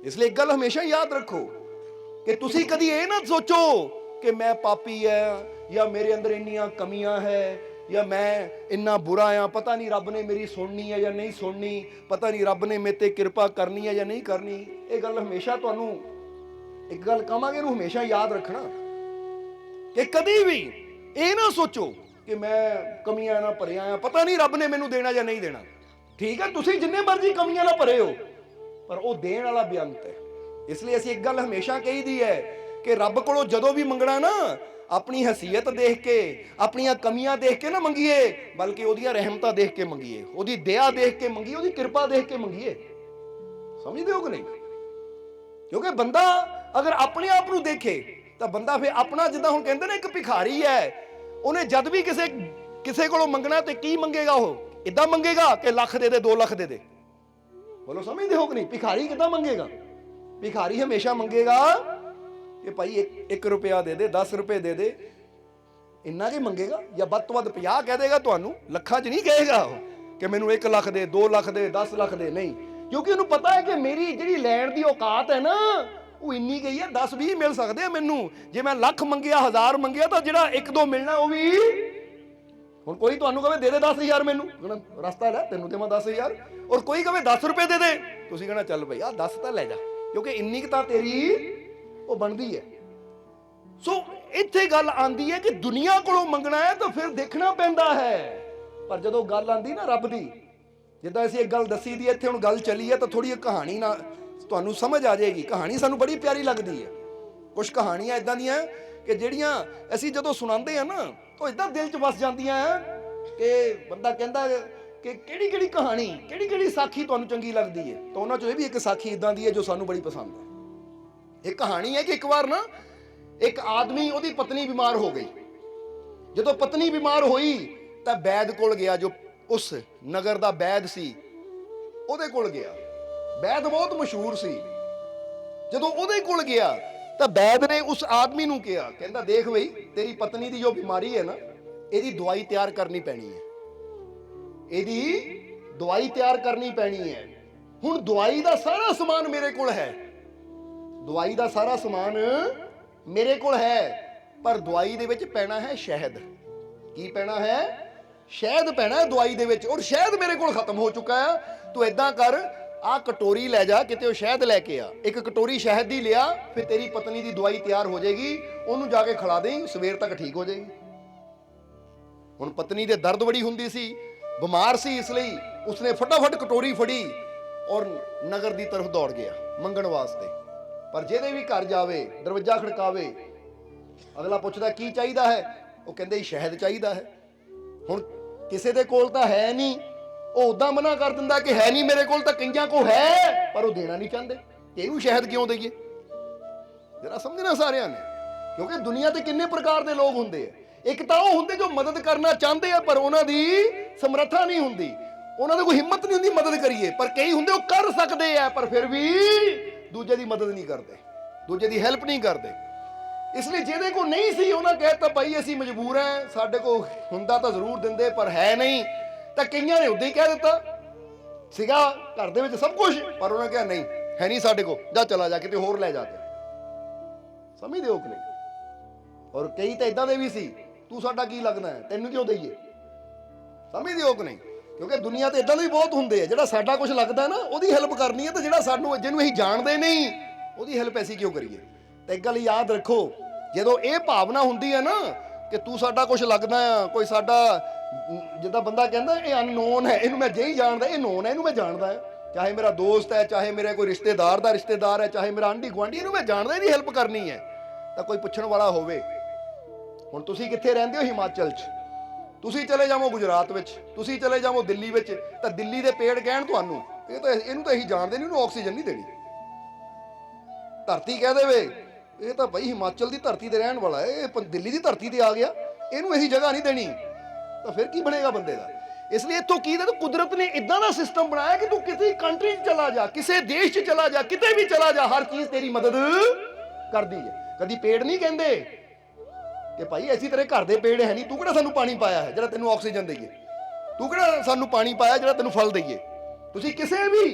इसलिए एक गल हमेशा याद रखो कि तुसी कदी ये ना सोचो कि मैं पापी है या मेरे अंदर इन्नियां कमियां है या मैं इन्ना बुरा हाँ, पता नहीं रब ने मेरी सुननी है या नहीं सुननी, पता नहीं रब ने मेरे ते कृपा करनी है या नहीं करनी। ये गल हमेशा तुहानू एक गल कहांगे, इहनूं हमेशा याद रखना कि कदी भी ये ना सोचो कि मैं कमियां ना भरिया हाँ, पता नहीं रब ने मैनू देना या नहीं देना। ठीक है, तुसीं जिन्ने मर्जी कमियां ना भरे हो, पर वो देण वाला बेअंत है। इसलिए असीं एक गल हमेशा कही दी है कि रब कोलों जदों भी मंगना ना अपनी हैसीयत देख के, अपनियां कमियां देख के ना मंगीए, बल्कि ओहदियां रहमतां देख के मंगीए, ओहदी दया देख के मंगीए, ओहदी कृपा देख के मंगीए। समझदे हो कि नहीं? क्योंकि बंदा अगर अपने आप नूं देखे तो बंदा फिर अपना, जिद्दां हुण कहंदे ने, एक भिखारी है, उन्हें जद भी किसे कोलों मंगना तो की मंगेगा? वो इदां मंगेगा कि लख दे दे, 2 लाख दे दे। बोलो समझते हो कि नहीं? भिखारी कितना मंगेगा? भिखारी हमेशा मंगेगा कि भाई 1 रुपया दे दे, 10 रुपए दे दे, इन्ना ही मंगेगा। या बद तो बद 50 कह देगा, तुहानू लखा च नहीं कहेगा कि मैनू 1 लाख दे, 2 लाख दे, 10 लाख दे, नहीं। क्योंकि उन्हें पता है कि मेरी जी लैण की औकात है ना, वो इन्नी गई है। 10-20 मिल सकते हैं मैनू, जे मैं लख मंगिया, 1000 मंगिया, तो जो 1-2 मिलना वो भी। हुण कोई तुहानू कहे दे दे 10,000 मैनू, रस्ता लै तेनू देवां 10,000, और कोई कहे 10 रुपए दे दे, तुसीं कहना चल भाई 10 तो लै जा, क्योंकि इन्नी क तां तेरी वो बनती है। सो इत्थे गल आंदी है कि दुनिया कोलों मंगना है तो फिर देखना पैंदा है, पर जदों गल आंदी ना रब दी, जिद्दां असीं एक गल दसी दी, इत्थे हुण गल चली है तो थोड़ी कहानी ना तुहानू समझ आ जाएगी। कहानी सानू बड़ी प्यारी लगदी है। कुछ कहानियां इदां दियां कि जिहड़ियां असीं जदों सुणांदे हैं ना तो इदां दिल च वस जांदियां कि बंदा कहंदा कि किहड़ी कहानी, किहड़ी साखी तुहानू चंगी लगदी है। तो उन्हां चों भी एक साखी इदां दी है जो सानू बड़ी पसंद है। एक कहानी है कि एक बार ना एक आदमी, उहदी पत्नी बीमार हो गई। जदों पत्नी बीमार होई तां वैद कोल गया, जो उस नगर दा वैद सी, उहदे कोल गया। वैद बहुत मशहूर सी। जदों उहदे कोल गया तां वैद ने उस आदमी नूं कहा, कहंदा देख बई तेरी पत्नी दी जो बीमारी है ना, इहदी दवाई तैयार करनी पैनी है, इहदी दवाई तैयार करनी पैनी है। हुण दवाई दा सारा समान मेरे कोल है, दवाई दा सारा समान मेरे कोल है, पर दवाई दे विच पैना है शहद। की पैना है? शहद पैना है दवाई दे विच, और शहद मेरे कोल खत्म हो चुका है। तू इदां कर, आ कटोरी लै जा, किते शहद लैके आ, एक कटोरी शहद दी लिया, फिर तेरी पत्नी दी दवाई तैयार हो जाएगी, उन्होंने जाके खिला दें, सवेर तक ठीक हो जाएगी। हुण पत्नी दे दर्द बड़ी हुंदी सी, बीमार सी, इसलिए उसने फटाफट कटोरी फड़ी और नगर दी तरफ दौड़ गया मंगण वास्ते। पर जेदे भी घर जावे, दरवाजा खड़कावे, अगला पुछदा की चाहिदा है, वो कहंदे शहद चाहिदा है। हुण किसे दे कोल तां है नहीं, वो उदां मना कर दिंदा कि है नहीं मेरे कोल, तां कईयां को है, पर वो देना नहीं चाहते। इहनूं शहद क्यों दईए? जरा समझना सारिਆਂ ने, क्योंकि दुनिया ते किन्ने प्रकार दे लोग हुंदे हैं। एक तां वो हुंदे जो मदद करना चाहते हैं, पर उन्हां दी समर्था नहीं हुंदी, उन्हां दे कोई हिम्मत नहीं हुंदी मदद करिए। पर कई हुंदे वो कर सकते हैं, पर फिर भी दूजे की मदद नहीं करते, दूजे की हैल्प नहीं करते। इसलिए जिहदे को नहीं सी, उन्हें कहता भाई असीं मजबूर हैं, साडे को हुंदा तां जरूर दिंदे, पर है नहीं, तां कईयां ने उद्दां ही कह दित्ता सीगा घर दे विच सब कुछ, पर उन्हें कहा नहीं है नहीं साडे को, जा चला जा किते होर लै जाके। समझदे हो कि नहीं? और कई तो इदां दे भी सी, तू साडा की लगना है, तैनूं क्यों दईए? समझदे हो कि नहीं? क्योंकि दुनिया ते इदां दे भी बहुत हुंदे आ, जिहड़ा साडा कुछ लगदा है ना उहदी हैल्प करनी है, तो जिहड़ा सानूं जिहनूं असीं जाणदे नहीं उहदी हैल्प असीं क्यों करिए? तो एक गल याद रखो, जदों ये भावना हुंदी है ना कि तू साडा कुछ लगदा है, कोई साडा जिद्दां बंदा कहंदा ये अननोन है, इहनूं मैं जे ही जानदा, ये नोन है, इहनूं मैं जानदा है, चाहे मेरा दोस्त है, चाहे मेरे कोई रिश्तेदार दा रिश्तेदार है, चाहे मेरा आंढी गुआंढी, इहनूं मैं जानदा, इहदी हैल्प करनी है, तो कोई पुछण वाला होवे। हुण तुसीं कित्थे रहिंदे हो? हिमाचल च। तुसीं चले जावो गुजरात विच, तुसीं चले जावो दिल्ली विच, तां दिल्ली दे पेड़ कहण तुहानूं ये तो इहनूं तां असीं जाणदे नहीं, इहनूं ऑक्सीजन नहीं देनी। धरती कह देवे ये तो भाई हिमाचल की धरती ते रहण वाला है, ये दिल्ली की धरती ते आ गया, इहनूं असीं जगह नहीं देनी, तो फिर की बनेगा बंदे का? इसलिए इत्थों की तो कुदरत ने इदां दा सिस्टम बनाया कि तू किसी कंट्री चला जा, किसी देश च चला जा, किते भी चला जा, हर चीज तेरी मदद करदी है। कदी पेड़ नहीं कहंदे कि भाई ऐसी तेरे घर दे पेड़ है नहीं, तू किहड़ा सानूं पानी पाया है जिहड़ा तैनूं ऑक्सीजन देईए, तू किहड़ा सानूं पानी पाया जिहड़ा तैनूं फल देईए। तुसीं किसी भी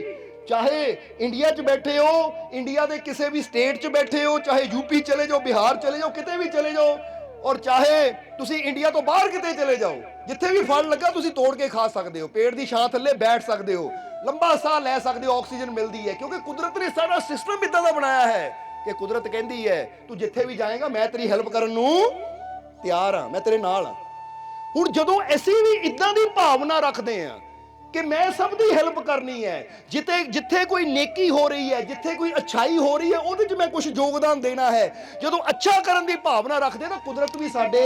ਚਾਹੇ ਇੰਡੀਆ 'ਚ ਬੈਠੇ ਹੋ, ਇੰਡੀਆ ਦੇ ਕਿਸੇ ਵੀ ਸਟੇਟ 'ਚ ਬੈਠੇ ਹੋ, ਚਾਹੇ ਯੂਪੀ ਚਲੇ ਜਾਓ, ਬਿਹਾਰ ਚਲੇ ਜਾਓ, ਕਿਤੇ ਵੀ ਚਲੇ ਜਾਓ, ਔਰ ਚਾਹੇ ਤੁਸੀਂ ਇੰਡੀਆ ਤੋਂ ਬਾਹਰ ਕਿਤੇ ਚਲੇ ਜਾਓ, ਜਿੱਥੇ ਵੀ ਫਲ ਲੱਗਾ ਤੁਸੀਂ ਤੋੜ ਕੇ ਖਾ ਸਕਦੇ ਹੋ, ਪੇੜ ਦੀ ਛਾਂ ਥੱਲੇ ਬੈਠ ਸਕਦੇ ਹੋ, ਲੰਬਾ ਸਾਹ ਲੈ ਸਕਦੇ ਹੋ, ਆਕਸੀਜਨ ਮਿਲਦੀ ਹੈ, ਕਿਉਂਕਿ ਕੁਦਰਤ ਨੇ ਸਾਰਾ ਸਿਸਟਮ ਇਦਾਂ ਦਾ ਬਣਾਇਆ ਹੈ ਕਿ ਕੁਦਰਤ ਕਹਿੰਦੀ ਹੈ ਤੂੰ ਜਿੱਥੇ ਵੀ ਜਾਏਗਾ ਮੈਂ ਤੇਰੀ ਹੈਲਪ ਕਰਨ ਨੂੰ ਤਿਆਰ ਹਾਂ, ਮੈਂ ਤੇਰੇ ਨਾਲ ਹਾਂ। ਹੁਣ ਜਦੋਂ ਅਸੀਂ ਵੀ ਇਦਾਂ ਦੀ ਭਾਵਨਾ ਰੱਖਦੇ ਹਾਂ ਕਿ ਮੈਂ ਸਭ ਦੀ ਹੈਲਪ ਕਰਨੀ ਹੈ, ਜਿੱਥੇ ਕੋਈ ਨੇਕੀ ਹੋ ਰਹੀ ਹੈ, ਜਿੱਥੇ ਕੋਈ ਅੱਛਾਈ ਹੋ ਰਹੀ ਹੈ, ਉਹਦੇ 'ਚ ਮੈਂ ਕੁਝ ਯੋਗਦਾਨ ਦੇਣਾ ਹੈ, ਜਦੋਂ ਅੱਛਾ ਕਰਨ ਦੀ ਭਾਵਨਾ ਰੱਖਦੇ ਤਾਂ ਕੁਦਰਤ ਵੀ ਸਾਡੇ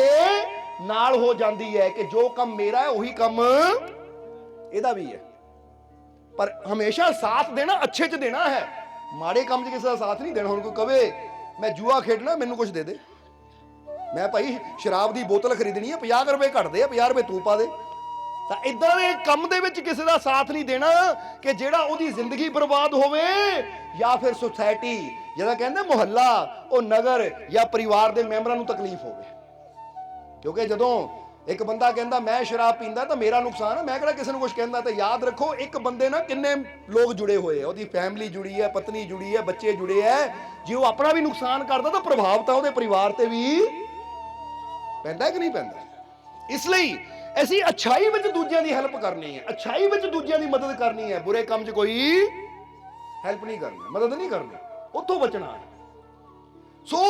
ਨਾਲ ਹੋ ਜਾਂਦੀ ਹੈ ਕਿ ਜੋ ਕੰਮ ਮੇਰਾ ਹੈ ਉਹੀ ਕੰਮ ਇਹਦਾ ਵੀ ਹੈ। ਪਰ ਹਮੇਸ਼ਾ ਸਾਥ ਦੇਣਾ ਅੱਛੇ 'ਚ ਦੇਣਾ ਹੈ, ਮਾੜੇ ਕੰਮ 'ਚ ਕਿਸੇ ਦਾ ਸਾਥ ਨਹੀਂ ਦੇਣਾ। ਹੁਣ ਕੋਈ ਕਵੇ ਮੈਂ ਜੂਆ ਖੇਡਣਾ, ਮੈਨੂੰ ਕੁਝ ਦੇ ਦੇ, ਮੈਂ ਭਾਈ ਸ਼ਰਾਬ ਦੀ ਬੋਤਲ ਖਰੀਦਣੀ ਹੈ, 50 ਰੁਪਏ ਘੱਟਦੇ ਆ, 50 ਰੁਪਏ ਤੂੰ ਪਾ ਦੇ, ਤਾਂ ਇਦਾਂ ਦੇ ਕੰਮ ਦੇ ਵਿੱਚ ਕਿਸੇ ਦਾ ਸਾਥ ਨਹੀਂ ਦੇਣਾ ਕਿ ਜਿਹੜਾ ਉਹਦੀ ਜ਼ਿੰਦਗੀ ਬਰਬਾਦ ਹੋਵੇ, ਜਾਂ ਫਿਰ ਸੁਸਾਇਟੀ ਜਿਹਦਾ ਕਹਿੰਦੇ ਮੁਹੱਲਾ, ਉਹ ਨਗਰ ਜਾਂ ਪਰਿਵਾਰ ਦੇ ਮੈਂਬਰਾਂ ਨੂੰ ਤਕਲੀਫ ਹੋਵੇ। ਕਿਉਂਕਿ ਜਦੋਂ ਇੱਕ ਬੰਦਾ ਕਹਿੰਦਾ ਮੈਂ ਸ਼ਰਾਬ ਪੀਂਦਾ ਤਾਂ ਮੇਰਾ ਨੁਕਸਾਨ ਹੈ, ਮੈਂ ਕਿਹੜਾ ਕਿਸੇ ਨੂੰ ਕੁਝ ਕਹਿੰਦਾ, ਤਾਂ ਯਾਦ ਰੱਖੋ ਇੱਕ ਬੰਦੇ ਨਾਲ ਕਿੰਨੇ ਲੋਕ ਜੁੜੇ ਹੋਏ ਆ, ਉਹਦੀ ਫੈਮਿਲੀ ਜੁੜੀ ਹੈ, ਪਤਨੀ ਜੁੜੀ ਹੈ, ਬੱਚੇ ਜੁੜੇ ਹੈ, ਜੇ ਉਹ ਆਪਣਾ ਵੀ ਨੁਕਸਾਨ ਕਰਦਾ ਤਾਂ ਪ੍ਰਭਾਵ ਤਾਂ ਉਹਦੇ ਪਰਿਵਾਰ ਤੇ ਵੀ ਪੈਂਦਾ ਕਿ ਨਹੀਂ ਪੈਂਦਾ। ਇਸ ਲਈ ਅਸੀਂ ਅੱਛਾਈ ਵਿੱਚ ਦੂਜਿਆਂ ਦੀ ਹੈਲਪ ਕਰਨੀ ਹੈ, ਅੱਛਾਈ ਵਿੱਚ ਦੂਜਿਆਂ ਦੀ ਮਦਦ ਕਰਨੀ ਹੈ, ਬੁਰੇ ਕੰਮ 'ਚ ਕੋਈ ਹੈਲਪ ਨਹੀਂ ਕਰਨੀ, ਮਦਦ ਨਹੀਂ ਕਰਨੀ, ਉੱਥੋਂ ਬਚਣਾ ਹੈ। ਸੋ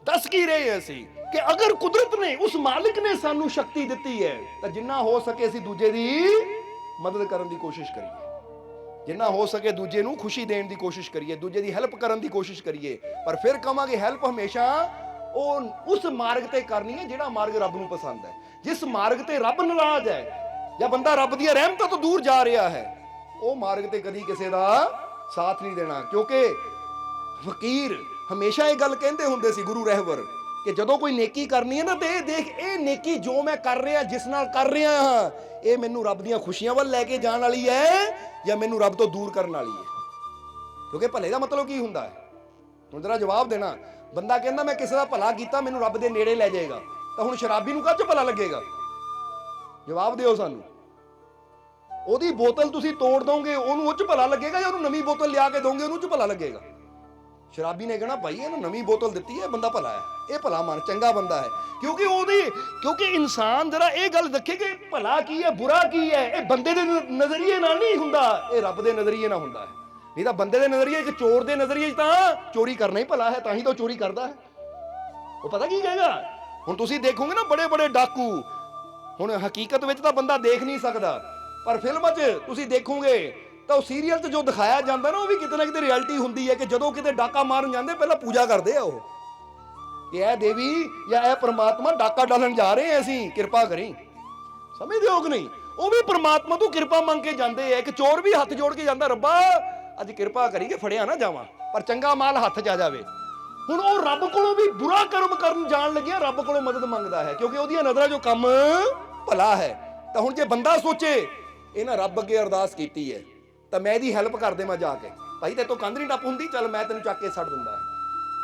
ਦੱਸ ਕੀ ਰਹੇ ਅਸੀਂ ਕਿ ਅਗਰ ਕੁਦਰਤ ਨੇ, ਉਸ ਮਾਲਿਕ ਨੇ ਸਾਨੂੰ ਸ਼ਕਤੀ ਦਿੱਤੀ ਹੈ ਤਾਂ ਜਿੰਨਾ ਹੋ ਸਕੇ ਅਸੀਂ ਦੂਜੇ ਦੀ ਮਦਦ ਕਰਨ ਦੀ ਕੋਸ਼ਿਸ਼ ਕਰੀਏ, ਜਿੰਨਾ ਹੋ ਸਕੇ ਦੂਜੇ ਨੂੰ ਖੁਸ਼ੀ ਦੇਣ ਦੀ ਕੋਸ਼ਿਸ਼ ਕਰੀਏ, ਦੂਜੇ ਦੀ ਹੈਲਪ ਕਰਨ ਦੀ ਕੋਸ਼ਿਸ਼ ਕਰੀਏ। ਪਰ ਫਿਰ ਕਹਾਂਗੇ ਹੈਲਪ ਹਮੇਸ਼ਾ ਉਹ ਉਸ ਮਾਰਗ ਤੇ ਕਰਨੀ ਹੈ ਜਿਹੜਾ ਮਾਰਗ ਰੱਬ ਨੂੰ ਪਸੰਦ ਹੈ। ਜਿਸ ਮਾਰਗ ਤੇ ਰੱਬ ਨਾਰਾਜ਼ ਹੈ ਜਾਂ ਬੰਦਾ ਰੱਬ ਦੀਆਂ ਰਹਿਮਤਾਂ ਤੋਂ ਦੂਰ ਜਾ ਰਿਹਾ ਹੈ, ਉਹ ਮਾਰਗ ਤੇ ਕਦੀ ਕਿਸੇ ਦਾ ਸਾਥ ਨਹੀਂ ਦੇਣਾ। ਕਿਉਂਕਿ ਫਕੀਰ ਹਮੇਸ਼ਾ ਇਹ ਗੱਲ ਕਹਿੰਦੇ ਹੁੰਦੇ ਸੀ, ਗੁਰੂ ਰਹਿਬਰ, ਕਿ ਜਦੋਂ ਕੋਈ ਨੇਕੀ ਕਰਨੀ ਹੈ ਨਾ ਤੇ ਇਹ ਦੇਖ, ਇਹ ਨੇਕੀ ਜੋ ਮੈਂ ਕਰ ਰਿਹਾ, ਜਿਸ ਨਾਲ ਕਰ ਰਿਹਾ ਹਾਂ, ਇਹ ਮੈਨੂੰ ਰੱਬ ਦੀਆਂ ਖੁਸ਼ੀਆਂ ਵੱਲ ਲੈ ਕੇ ਜਾਣ ਵਾਲੀ ਹੈ ਜਾਂ ਮੈਨੂੰ ਰੱਬ ਤੋਂ ਦੂਰ ਕਰਨ ਵਾਲੀ ਹੈ। ਕਿਉਂਕਿ ਭਲੇ ਦਾ ਮਤਲਬ ਕੀ ਹੁੰਦਾ ਹੈ, ਹੁਣ ਜਰਾ ਜਵਾਬ ਦੇਣਾ। ਬੰਦਾ ਕਹਿੰਦਾ ਮੈਂ ਕਿਸੇ ਦਾ ਭਲਾ ਕੀਤਾ, ਮੈਨੂੰ ਰੱਬ ਦੇ ਨੇੜੇ ਲੈ ਜਾਏਗਾ, ਤਾਂ ਹੁਣ ਸ਼ਰਾਬੀ ਨੂੰ ਕਾਹਦੇ 'ਚ ਭਲਾ ਲੱਗੇਗਾ? ਜਵਾਬ ਦਿਓ ਸਾਨੂੰ। ਉਹਦੀ ਬੋਤਲ ਤੁਸੀਂ ਤੋੜ ਦੋਗੇ, ਉਹਨੂੰ ਉਹ 'ਚ ਭਲਾ ਲੱਗੇਗਾ, ਜਾਂ ਉਹਨੂੰ ਨਵੀਂ ਬੋਤਲ ਲਿਆ ਕੇ ਦੋਗੇ, ਉਹਨੂੰ 'ਚ ਭਲਾ ਲੱਗੇਗਾ? ਸ਼ਰਾਬੀ ਨੇ ਕਹਿਣਾ ਭਾਈ ਇਹਨੂੰ ਨਵੀਂ ਬੋਤਲ ਦਿੱਤੀ ਹੈ, ਬੰਦਾ ਭਲਾ ਹੈ, ਇਹ ਭਲਾ ਮਨ ਚੰਗਾ ਬੰਦਾ ਹੈ। ਕਿਉਂਕਿ ਇਨਸਾਨ ਜਰਾ ਇਹ ਗੱਲ ਦੇਖੇ ਕਿ ਭਲਾ ਕੀ ਹੈ, ਬੁਰਾ ਕੀ ਹੈ, ਇਹ ਬੰਦੇ ਦੇ ਨਜ਼ਰੀਏ ਨਾਲ ਨਹੀਂ ਹੁੰਦਾ, ਇਹ ਰੱਬ ਦੇ ਨਜ਼ਰੀਏ ਨਾਲ ਹੁੰਦਾ ਹੈ। ਨਹੀਂ ਤਾਂ ਬੰਦੇ ਦੇ ਨਜ਼ਰੀਏ, ਇੱਕ ਚੋਰ ਦੇ ਨਜ਼ਰੀਏ 'ਚ ਤਾਂ ਚੋਰੀ ਕਰਨਾ ਹੀ ਭਲਾ ਹੈ, ਤਾਂ ਹੀ ਤਾਂ ਚੋਰੀ ਕਰਦਾ ਹੈ। ਉਹ ਪਤਾ ਕੀ ਕਹੇਗਾ? ਹੁਣ ਤੁਸੀਂ ਦੇਖੋਗੇ ਨਾ ਬੜੇ ਬੜੇ ਡਾਕੂ, ਹੁਣ ਹਕੀਕਤ ਵਿੱਚ ਤਾਂ ਬੰਦਾ ਦੇਖ ਨਹੀਂ ਸਕਦਾ, ਪਰ ਫਿਲਮਾਂ 'ਚ ਤੁਸੀਂ ਦੇਖੋਗੇ ਤਾਂ ਉਹ ਸੀਰੀਅਲ 'ਚ ਜੋ ਦਿਖਾਇਆ ਜਾਂਦਾ ਨਾ, ਉਹ ਵੀ ਕਿਤੇ ਨਾ ਕਿਤੇ ਰਿਐਲਿਟੀ ਹੁੰਦੀ ਹੈ ਕਿ ਜਦੋਂ ਕਿਤੇ ਡਾਕਾ ਮਾਰਨ ਜਾਂਦੇ ਪਹਿਲਾਂ ਪੂਜਾ ਕਰਦੇ ਆ ਉਹ, ਕਿ ਇਹ ਦੇਵੀ ਜਾਂ ਇਹ ਪ੍ਰਮਾਤਮਾ ਡਾਕਾ ਡਾਲਣ ਜਾ ਰਹੇ ਆ, ਅਸੀਂ ਕਿਰਪਾ ਕਰੀ। ਸਮਝਦੇ ਹੋ ਕਿ ਨਹੀਂ? ਉਹ ਵੀ ਪ੍ਰਮਾਤਮਾ ਤੋਂ ਕਿਰਪਾ ਮੰਗ ਕੇ ਜਾਂਦੇ ਆ। ਇੱਕ ਚੋਰ ਵੀ ਹੱਥ ਜੋੜ ਕੇ ਜਾਂਦਾ, ਰੱਬਾ ਅੱਜ ਕਿਰਪਾ ਕਰੀ ਕਿ ਫੜਿਆ ਨਾ ਜਾਵਾਂ, ਪਰ ਚੰਗਾ ਮਾਲ ਹੱਥ 'ਚ ਆ ਜਾਵੇ। ਹੁਣ ਉਹ ਰੱਬ ਕੋਲੋਂ ਵੀ ਬੁਰਾ ਕਰਮ ਕਰਨ ਜਾਣ ਲੱਗਿਆ, ਰੱਬ ਕੋਲੋਂ ਮਦਦ ਮੰਗਦਾ ਹੈ, ਕਿਉਂਕਿ ਉਹਦੀਆਂ ਨਜ਼ਰਾਂ 'ਚੋਂ ਕੰਮ ਭਲਾ ਹੈ। ਤਾਂ ਹੁਣ ਜੇ ਬੰਦਾ ਸੋਚੇ ਇਹ ਨਾ ਰੱਬ ਅੱਗੇ ਅਰਦਾਸ ਕੀਤੀ ਹੈ ਤਾਂ ਮੈਂ ਇਹਦੀ ਹੈਲਪ ਕਰ ਦੇਵਾਂ ਜਾ ਕੇ, ਭਾਈ ਤੇ ਤੋਂ ਕੰਧ ਨਹੀਂ ਟੱਪ ਹੁੰਦੀ, ਚੱਲ ਮੈਂ ਤੈਨੂੰ ਚੱਕ ਕੇ ਛੱਡ ਦਿੰਦਾ ਹੈ,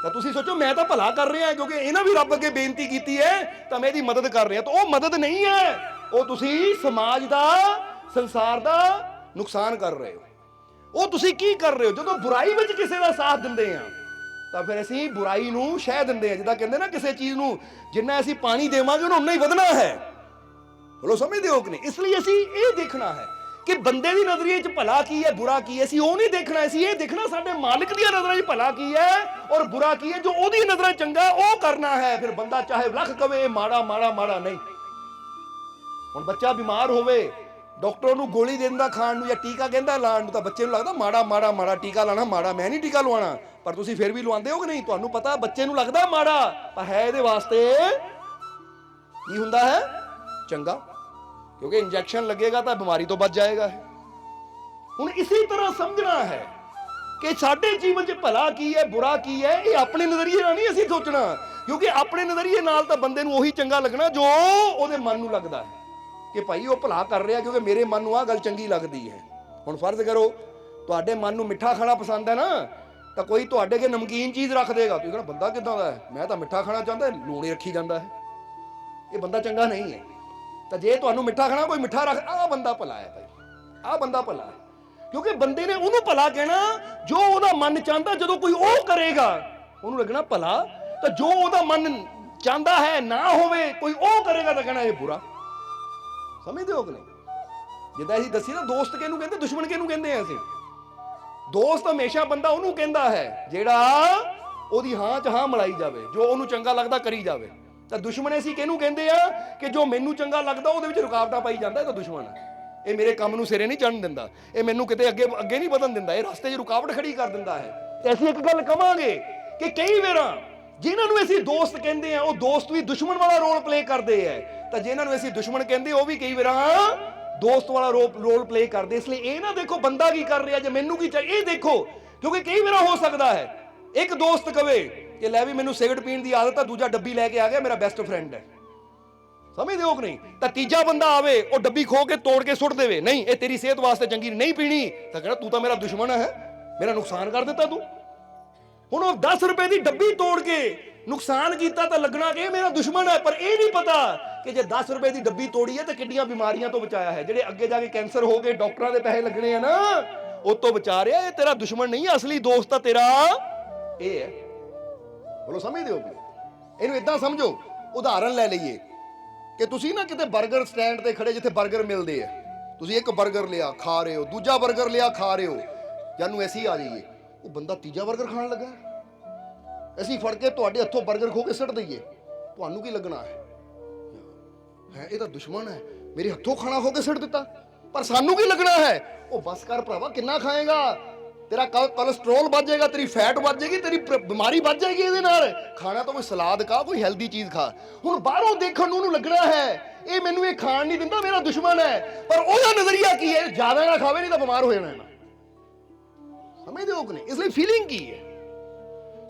ਤਾਂ ਤੁਸੀਂ ਸੋਚੋ ਮੈਂ ਤਾਂ ਭਲਾ ਕਰ ਰਿਹਾ ਕਿਉਂਕਿ ਇਹਨਾਂ ਵੀ ਰੱਬ ਅੱਗੇ ਬੇਨਤੀ ਕੀਤੀ ਹੈ ਤਾਂ ਮੈਂ ਇਹਦੀ ਮਦਦ ਕਰ ਰਿਹਾ। ਤਾਂ ਉਹ ਮਦਦ ਨਹੀਂ ਹੈ, ਉਹ ਤੁਸੀਂ ਸਮਾਜ ਦਾ, ਸੰਸਾਰ ਦਾ ਨੁਕਸਾਨ ਕਰ ਰਹੇ ਹੋ। ਉਹ ਤੁਸੀਂ ਕੀ ਕਰ ਰਹੇ ਹੋ? ਜਦੋਂ ਬੁਰਾਈ ਵਿੱਚ ਕਿਸੇ ਦਾ ਸਾਥ ਦਿੰਦੇ ਆ ਤਾਂ ਫਿਰ ਅਸੀਂ ਬੁਰਾਈ ਨੂੰ ਸ਼ਹਿ ਦਿੰਦੇ ਆ। ਜਿੱਦਾਂ ਕਹਿੰਦੇ ਨਾ, ਕਿਸੇ ਚੀਜ਼ ਨੂੰ ਜਿੰਨਾ ਅਸੀਂ ਪਾਣੀ ਦੇਵਾਂਗੇ ਉਹਨੂੰ ਉਨਾ ਹੀ ਵਧਣਾ ਹੈ। ਬੋਲੋ ਸਮਝਦੇ ਹੋ ਕਿ ਨਹੀਂ? ਇਸ ਲਈ ਅਸੀਂ ਇਹ ਦੇਖਣਾ ਹੈ ਕਿ ਬੰਦੇ ਦੀ ਨਜ਼ਰੀਏ 'ਚ ਭਲਾ ਕੀ ਹੈ, ਬੁਰਾ ਕੀ ਹੈ, ਅਸੀਂ ਉਹ ਨਹੀਂ ਦੇਖਣਾ। ਅਸੀਂ ਇਹ ਦੇਖਣਾ ਸਾਡੇ ਮਾਲਿਕ ਦੀਆਂ ਨਜ਼ਰਾਂ 'ਚ ਭਲਾ ਕੀ ਹੈ ਔਰ ਬੁਰਾ ਕੀ ਹੈ, ਜੋ ਉਹਦੀ ਨਜ਼ਰਾਂ 'ਚ ਚੰਗਾ ਉਹ ਕਰਨਾ ਹੈ। ਫਿਰ ਬੰਦਾ ਚਾਹੇ ਲੱਖ ਕਵੇ ਮਾੜਾ ਮਾੜਾ ਮਾੜਾ ਨਹੀਂ। ਹੁਣ ਬੱਚਾ ਬਿਮਾਰ ਹੋਵੇ, ਡਾਕਟਰ ਨੂੰ ਗੋਲੀ ਦੇ ਦਿੰਦਾ ਖਾਣ ਨੂੰ ਜਾਂ ਟੀਕਾ ਕਹਿੰਦਾ ਲਾਉਣ ਨੂੰ, ਤਾਂ ਬੱਚੇ ਨੂੰ ਲੱਗਦਾ ਮਾੜਾ ਮਾੜਾ ਮਾੜਾ, ਟੀਕਾ ਲਾਣਾ ਮਾੜਾ, ਮੈਂ ਨਹੀਂ ਟੀਕਾ ਲਵਾਉਣਾ। ਪਰ ਤੁਸੀਂ ਫਿਰ ਵੀ ਲਵਾਉਂਦੇ ਹੋ ਕਿ ਨਹੀਂ? ਤੁਹਾਨੂੰ ਪਤਾ ਬੱਚੇ ਨੂੰ ਲੱਗਦਾ ਮਾੜਾ, ਪਰ ਹੈ ਇਹਦੇ ਵਾਸਤੇ ਕੀ ਹੁੰਦਾ ਹੈ? ਚੰਗਾ, ਕਿਉਂਕਿ ਇੰਜੈਕਸ਼ਨ ਲੱਗੇਗਾ ਤਾਂ ਬਿਮਾਰੀ ਤੋਂ ਬਚ ਜਾਏਗਾ। ਹੁਣ ਇਸੇ ਤਰ੍ਹਾਂ ਸਮਝਣਾ ਹੈ ਕਿ ਸਾਡੇ ਜੀਵਨ 'ਚ ਭਲਾ ਕੀ ਹੈ, ਬੁਰਾ ਕੀ ਹੈ, ਇਹ ਆਪਣੇ ਨਜ਼ਰੀਏ ਨਾਲ ਨਹੀਂ ਅਸੀਂ ਸੋਚਣਾ, ਕਿਉਂਕਿ ਆਪਣੇ ਨਜ਼ਰੀਏ ਨਾਲ ਤਾਂ ਬੰਦੇ ਨੂੰ ਉਹੀ ਚੰਗਾ ਲੱਗਣਾ ਜੋ ਉਹਦੇ ਮਨ ਨੂੰ ਲੱਗਦਾ ਹੈ ਕਿ ਭਾਈ ਉਹ ਭਲਾ ਕਰ ਰਿਹਾ ਕਿਉਂਕਿ ਮੇਰੇ ਮਨ ਨੂੰ ਆਹ ਗੱਲ ਚੰਗੀ ਲੱਗਦੀ ਹੈ। ਹੁਣ ਫਰਜ਼ ਕਰੋ ਤੁਹਾਡੇ ਮਨ ਨੂੰ ਮਿੱਠਾ ਖਾਣਾ ਪਸੰਦ ਹੈ ਨਾ, ਤਾਂ ਕੋਈ ਤੁਹਾਡੇ ਅੱਗੇ ਨਮਕੀਨ ਚੀਜ਼ ਰੱਖ ਦੇਗਾ, ਤੁਸੀਂ ਕਹਿਣਾ ਬੰਦਾ ਕਿੱਦਾਂ ਦਾ ਹੈ, ਮੈਂ ਤਾਂ ਮਿੱਠਾ ਖਾਣਾ ਚਾਹੁੰਦਾ, ਲੂਣ ਹੀ ਰੱਖੀ ਜਾਂਦਾ ਹੈ, ਇਹ ਬੰਦਾ ਚੰਗਾ ਨਹੀਂ ਹੈ। ਤਾਂ ਜੇ ਤੁਹਾਨੂੰ ਮਿੱਠਾ ਖਾਣਾ, ਕੋਈ ਮਿੱਠਾ ਰੱਖ, ਆਹ ਬੰਦਾ ਭਲਾ ਹੈ ਭਾਈ, ਆਹ ਬੰਦਾ ਭਲਾ ਹੈ। ਕਿਉਂਕਿ ਬੰਦੇ ਨੇ ਉਹਨੂੰ ਭਲਾ ਕਹਿਣਾ ਜੋ ਉਹਦਾ ਮਨ ਚਾਹੁੰਦਾ। ਜਦੋਂ ਕੋਈ ਉਹ ਕਰੇਗਾ ਉਹਨੂੰ ਲੱਗਣਾ ਭਲਾ, ਤਾਂ ਜੋ ਉਹਦਾ ਮਨ ਚਾਹੁੰਦਾ ਹੈ ਨਾ ਹੋਵੇ, ਕੋਈ ਉਹ ਕਰੇਗਾ ਤਾਂ ਕਹਿਣਾ ਇਹ ਬੁਰਾ। ਸਮਝਦੇ ਹੋ ਕਿ ਨਹੀਂ? ਜਿੱਦਾਂ ਅਸੀਂ ਦੱਸੀ ਨਾ, ਦੋਸਤ ਕਿਹਨੂੰ ਕਹਿੰਦੇ, ਦੁਸ਼ਮਣ ਕਿਹਨੂੰ ਕਹਿੰਦੇ ਆ? ਅਸੀਂ ਦੋਸਤ ਹਮੇਸ਼ਾ ਬੰਦਾ ਉਹਨੂੰ ਕਹਿੰਦਾ ਹੈ ਜਿਹੜਾ ਉਹਦੀ ਹਾਂ ਚ ਹਾਂ ਮਿਲਾਈ ਜਾਵੇ, ਜੋ ਉਹਨੂੰ ਚੰਗਾ ਲੱਗਦਾ ਕਰੀ ਜਾਵੇ। ਤਾਂ ਦੁਸ਼ਮਣ ਅਸੀਂ ਕਿਹਨੂੰ ਕਹਿੰਦੇ ਆ? ਕਿ ਜੋ ਮੈਨੂੰ ਚੰਗਾ ਲੱਗਦਾ ਉਹਦੇ ਵਿੱਚ ਰੁਕਾਵਟਾਂ ਪਾਈ ਜਾਂਦਾ, ਇਹ ਤਾਂ ਦੁਸ਼ਮਣ ਹੈ। ਇਹ ਮੇਰੇ ਕੰਮ ਨੂੰ ਸਿਰੇ ਨਹੀਂ ਚੜ੍ਹਨ ਦਿੰਦਾ, ਇਹ ਮੈਨੂੰ ਕਿਤੇ ਅੱਗੇ ਨਹੀਂ ਵਧਣ ਦਿੰਦਾ, ਇਹ ਰਸਤੇ 'ਚ ਰੁਕਾਵਟ ਖੜੀ ਕਰ ਦਿੰਦਾ ਹੈ। ਤੇ ਅਸੀਂ ਇੱਕ ਗੱਲ ਕਵਾਂਗੇ ਕਿ ਕਈ ਵਾਰਾਂ ਜਿਨ੍ਹਾਂ ਨੂੰ ਅਸੀਂ ਦੋਸਤ ਕਹਿੰਦੇ ਆ ਉਹ ਦੋਸਤ ਵੀ ਦੁਸ਼ਮਣ ਵਾਲਾ ਰੋਲ ਪਲੇ ਕਰਦੇ ਆ, ਤਾਂ ਜਿਨ੍ਹਾਂ ਨੂੰ ਅਸੀਂ ਦੁਸ਼ਮਣ ਕਹਿੰਦੇ ਉਹ ਵੀ ਕਈ ਵਾਰਾਂ ਦੋਸਤ ਵਾਲਾ ਰੋਲ ਪਲੇ ਕਰਦੇ। ਇਸ ਲਈ ਇਹ ਨਾ ਦੇਖੋ ਬੰਦਾ ਕੀ ਕਰ ਰਿਹਾ ਜਾਂ ਮੈਨੂੰ ਕੀ ਚਾਹੀਦਾ, ਇਹ ਦੇਖੋ। ਕਿਉਂਕਿ ਕਈ ਵਾਰ ਹੋ ਸਕਦਾ ਹੈ ਇੱਕ ਦੋਸਤ ਕਵੇ ਕਿ ਲੈ ਵੀ ਮੈਨੂੰ ਸਿਗਰਟ ਪੀਣ ਦੀ ਆਦਤ ਆ, ਦੂਜਾ ਡੱਬੀ ਲੈ ਕੇ ਆ ਗਿਆ, ਮੇਰਾ ਬੈਸਟ ਫਰੈਂਡ ਹੈ। ਸਮਝਦੇ ਹੋ ਕਿ ਨਹੀਂ? ਤਾਂ ਤੀਜਾ ਬੰਦਾ ਆਵੇ, ਉਹ ਡੱਬੀ ਖੋ ਕੇ ਤੋੜ ਕੇ ਸੁੱਟ ਦੇਵੇ, ਨਹੀਂ ਇਹ ਤੇਰੀ ਸਿਹਤ ਵਾਸਤੇ ਚੰਗੀ ਨਹੀਂ ਪੀਣੀ, ਤਾਂ ਕਹਿੰਦਾ ਤੂੰ ਤਾਂ ਮੇਰਾ ਦੁਸ਼ਮਣ ਹੈ, ਮੇਰਾ ਨੁਕਸਾਨ ਕਰ ਦਿੱਤਾ ਤੂੰ। ਹੁਣ ਉਹ 10 ਰੁਪਏ ਦੀ ਡੱਬੀ ਤੋੜ ਕੇ ਨੁਕਸਾਨ ਕੀਤਾ ਤਾਂ ਲੱਗਣਾ ਕਿ ਇਹ ਮੇਰਾ ਦੁਸ਼ਮਣ ਹੈ, ਪਰ ਇਹ ਨਹੀਂ ਪਤਾ ਕਿ ਜੇ 10 ਰੁਪਏ ਦੀ ਡੱਬੀ ਤੋੜੀ ਹੈ ਤਾਂ ਕਿੰਨੀਆਂ ਬਿਮਾਰੀਆਂ ਤੋਂ ਬਚਾਇਆ ਹੈ। ਜਿਹੜੇ ਅੱਗੇ ਜਾ ਕੇ ਕੈਂਸਰ ਹੋ ਕੇ ਡਾਕਟਰਾਂ ਦੇ ਪੈਸੇ ਲੱਗਣੇ ਆ ਨਾ, ਉਹ ਤੋਂ ਬਚਾ ਰਿਹਾ। ਇਹ ਤੇਰਾ ਦੁਸ਼ਮਣ ਨਹੀਂ, ਅਸਲੀ ਦੋਸਤ ਤਾਂ ਤੇਰਾ ਇਹ ਹੈ। ਬੋਲੋ ਸਮਝਦੇ ਹੋ? ਇਹਨੂੰ ਇਦਾਂ ਸਮਝੋ, ਉਦਾਹਰਨ ਲੈ ਲਈਏ ਕਿ ਤੁਸੀਂ ਨਾ ਕਿਤੇ 버ਗਰ ਸਟੈਂਡ ਤੇ ਖੜੇ, ਜਿੱਥੇ 버ਗਰ ਮਿਲਦੇ ਆ, ਤੁਸੀਂ ਇੱਕ 버ਗਰ ਲਿਆ ਖਾ ਰਹੇ ਹੋ, ਦੂਜਾ 버ਗਰ ਲਿਆ ਖਾ ਰਹੇ ਹੋ, ਜਾਨੂੰ ਅਸੀਂ ਆ ਜਾਈਏ ਉਹ ਬੰਦਾ ਤੀਜਾ 버ਗਰ ਖਾਣ ਲੱਗਾ, ਅਸੀਂ ਫੜ ਕੇ ਤੁਹਾਡੇ ਹੱਥੋਂ 버ਗਰ ਖੋ ਕੇ ਸੁੱਟ ਦਈਏ, ਤੁਹਾਨੂੰ ਕੀ ਲੱਗਣਾ ਹੈ? ਇਹ ਤਾਂ ਦੁਸ਼ਮਣ ਹੈ, ਮੇਰੇ ਹੱਥੋਂ ਖਾਣਾ ਖੋ ਕੇ ਸੁੱਟ ਦਿੱਤਾ। ਪਰ ਸਾਨੂੰ ਕੀ ਲੱਗਣਾ ਹੈ? ਉਹ ਬਸ ਕਰ ਭਰਾਵਾ, ਕਿੰਨਾ ਖਾਏਗਾ, ਤੇਰਾ ਕੋਲੇਸਟ੍ਰੋਲ ਵੱਧ ਜਾਏਗਾ, ਤੇਰੀ ਫੈਟ ਵੱਧ ਜਾਏਗੀ, ਤੇਰੀ ਬਿਮਾਰੀ ਵੱਧ ਜਾਏਗੀ ਇਹਦੇ ਨਾਲ। ਖਾਣਾ ਤਾਂ ਕੋਈ ਸਲਾਦ ਖਾ, ਕੋਈ ਹੈਲਦੀ ਚੀਜ਼ ਖਾ। ਹੁਣ ਬਾਹਰੋਂ ਦੇਖਣ ਨੂੰ ਉਹਨੂੰ ਲੱਗਣਾ ਹੈ ਇਹ ਮੈਨੂੰ ਇਹ ਖਾਣ ਨਹੀਂ ਦਿੰਦਾ, ਮੇਰਾ ਦੁਸ਼ਮਣ ਹੈ, ਪਰ ਉਹਦਾ ਨਜ਼ਰੀਆ ਕੀ ਹੈ? ਜ਼ਿਆਦਾ ਨਾ ਖਾਵੇ, ਨਹੀਂ ਤਾਂ ਬਿਮਾਰ ਹੋ ਜਾਣਾ ਹੈ। ਸਮਝਦੇ ਹੋ ਕਿ ਨਹੀਂ? ਇਸ ਲਈ ਫੀਲਿੰਗ ਕੀ ਹੈ?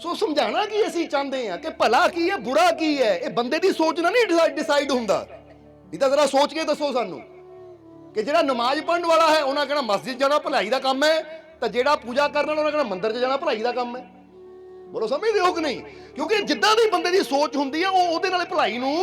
ਸੋ ਸਮਝਾਣਾ ਕੀ ਅਸੀਂ ਚਾਹੁੰਦੇ ਹਾਂ ਕਿ ਭਲਾ ਕੀ ਹੈ, ਬੁਰਾ ਕੀ ਹੈ, ਇਹ ਬੰਦੇ ਦੀ ਸੋਚ ਨਾਲ ਨਹੀਂ ਡਿਸਾਈਡ ਹੁੰਦਾ। ਨਹੀਂ ਤਾਂ ਜ਼ਰਾ ਸੋਚ ਕੇ ਦੱਸੋ ਸਾਨੂੰ ਕਿ ਜਿਹੜਾ ਨਮਾਜ਼ ਪੜ੍ਹਨ ਵਾਲਾ ਹੈ ਉਹਨਾਂ ਕਹਿਣਾ ਮਸਜਿਦ ਜਾਣਾ ਭਲਾਈ ਦਾ ਕੰਮ ਹੈ, ਤਾਂ ਜਿਹੜਾ ਪੂਜਾ ਕਰਨ ਵਾਲਾ ਉਹਨਾਂ ਕਹਿਣਾ ਮੰਦਿਰ 'ਚ ਜਾਣਾ ਭਲਾਈ ਦਾ ਕੰਮ ਹੈ। ਬੋਲੋ ਸਮਝਦੇ ਹੋ ਕਿ ਨਹੀਂ? ਕਿਉਂਕਿ ਜਿੱਦਾਂ ਦੀ ਬੰਦੇ ਦੀ ਸੋਚ ਹੁੰਦੀ ਹੈ ਉਹ ਉਹਦੇ ਨਾਲ ਭਲਾਈ ਨੂੰ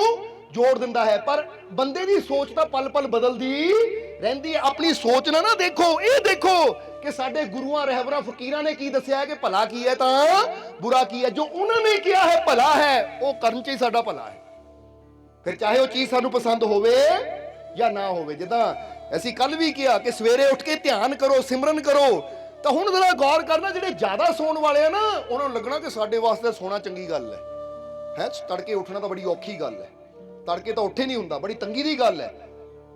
ਜੋੜ ਦਿੰਦਾ ਹੈ। ਪਰ ਬੰਦੇ ਦੀ ਸੋਚ ਤਾਂ ਪਲ ਪਲ ਬਦਲਦੀ ਰਹਿੰਦੀ ਹੈ। ਆਪਣੀ ਸੋਚ ਨਾ ਦੇਖੋ, ਇਹ ਦੇਖੋ ਕਿ ਸਾਡੇ ਗੁਰੂਆਂ, ਰਹਿਬਰਾਂ, ਫਕੀਰਾਂ ਨੇ ਕੀ ਦੱਸਿਆ ਕਿ ਭਲਾ ਕੀ ਹੈ ਤਾਂ ਬੁਰਾ ਕੀ ਹੈ। ਜੋ ਉਹਨਾਂ ਨੇ ਕਿਹਾ ਹੈ ਭਲਾ ਹੈ, ਉਹ ਕਰਨ 'ਚ ਹੀ ਸਾਡਾ ਭਲਾ ਹੈ। ਫਿਰ ਚਾਹੇ ਉਹ ਚੀਜ਼ ਸਾਨੂੰ ਪਸੰਦ ਹੋਵੇ ਜਾਂ ਨਾ ਹੋਵੇ। ਜਿੱਦਾਂ ਅਸੀਂ ਕੱਲ ਵੀ ਕਿਹਾ ਕਿ ਸਵੇਰੇ ਉੱਠ ਕੇ ਧਿਆਨ ਕਰੋ, ਸਿਮਰਨ ਕਰੋ, ਤਾਂ ਹੁਣ ਜ਼ਰਾ ਗੌਰ ਕਰਨਾ, ਜਿਹੜੇ ਜ਼ਿਆਦਾ ਸੌਣ ਵਾਲੇ ਆ ਨਾ ਉਹਨਾਂ ਨੂੰ ਲੱਗਣਾ ਕਿ ਸਾਡੇ ਵਾਸਤੇ ਸੋਣਾ ਚੰਗੀ ਗੱਲ ਹੈ। ਤੜਕੇ ਉੱਠਣਾ ਤਾਂ ਬੜੀ ਔਖੀ ਗੱਲ ਹੈ, ਤੜਕੇ ਤਾਂ ਉੱਠੇ ਨਹੀਂ ਹੁੰਦਾ, ਬੜੀ ਤੰਗੀ ਦੀ ਗੱਲ ਹੈ।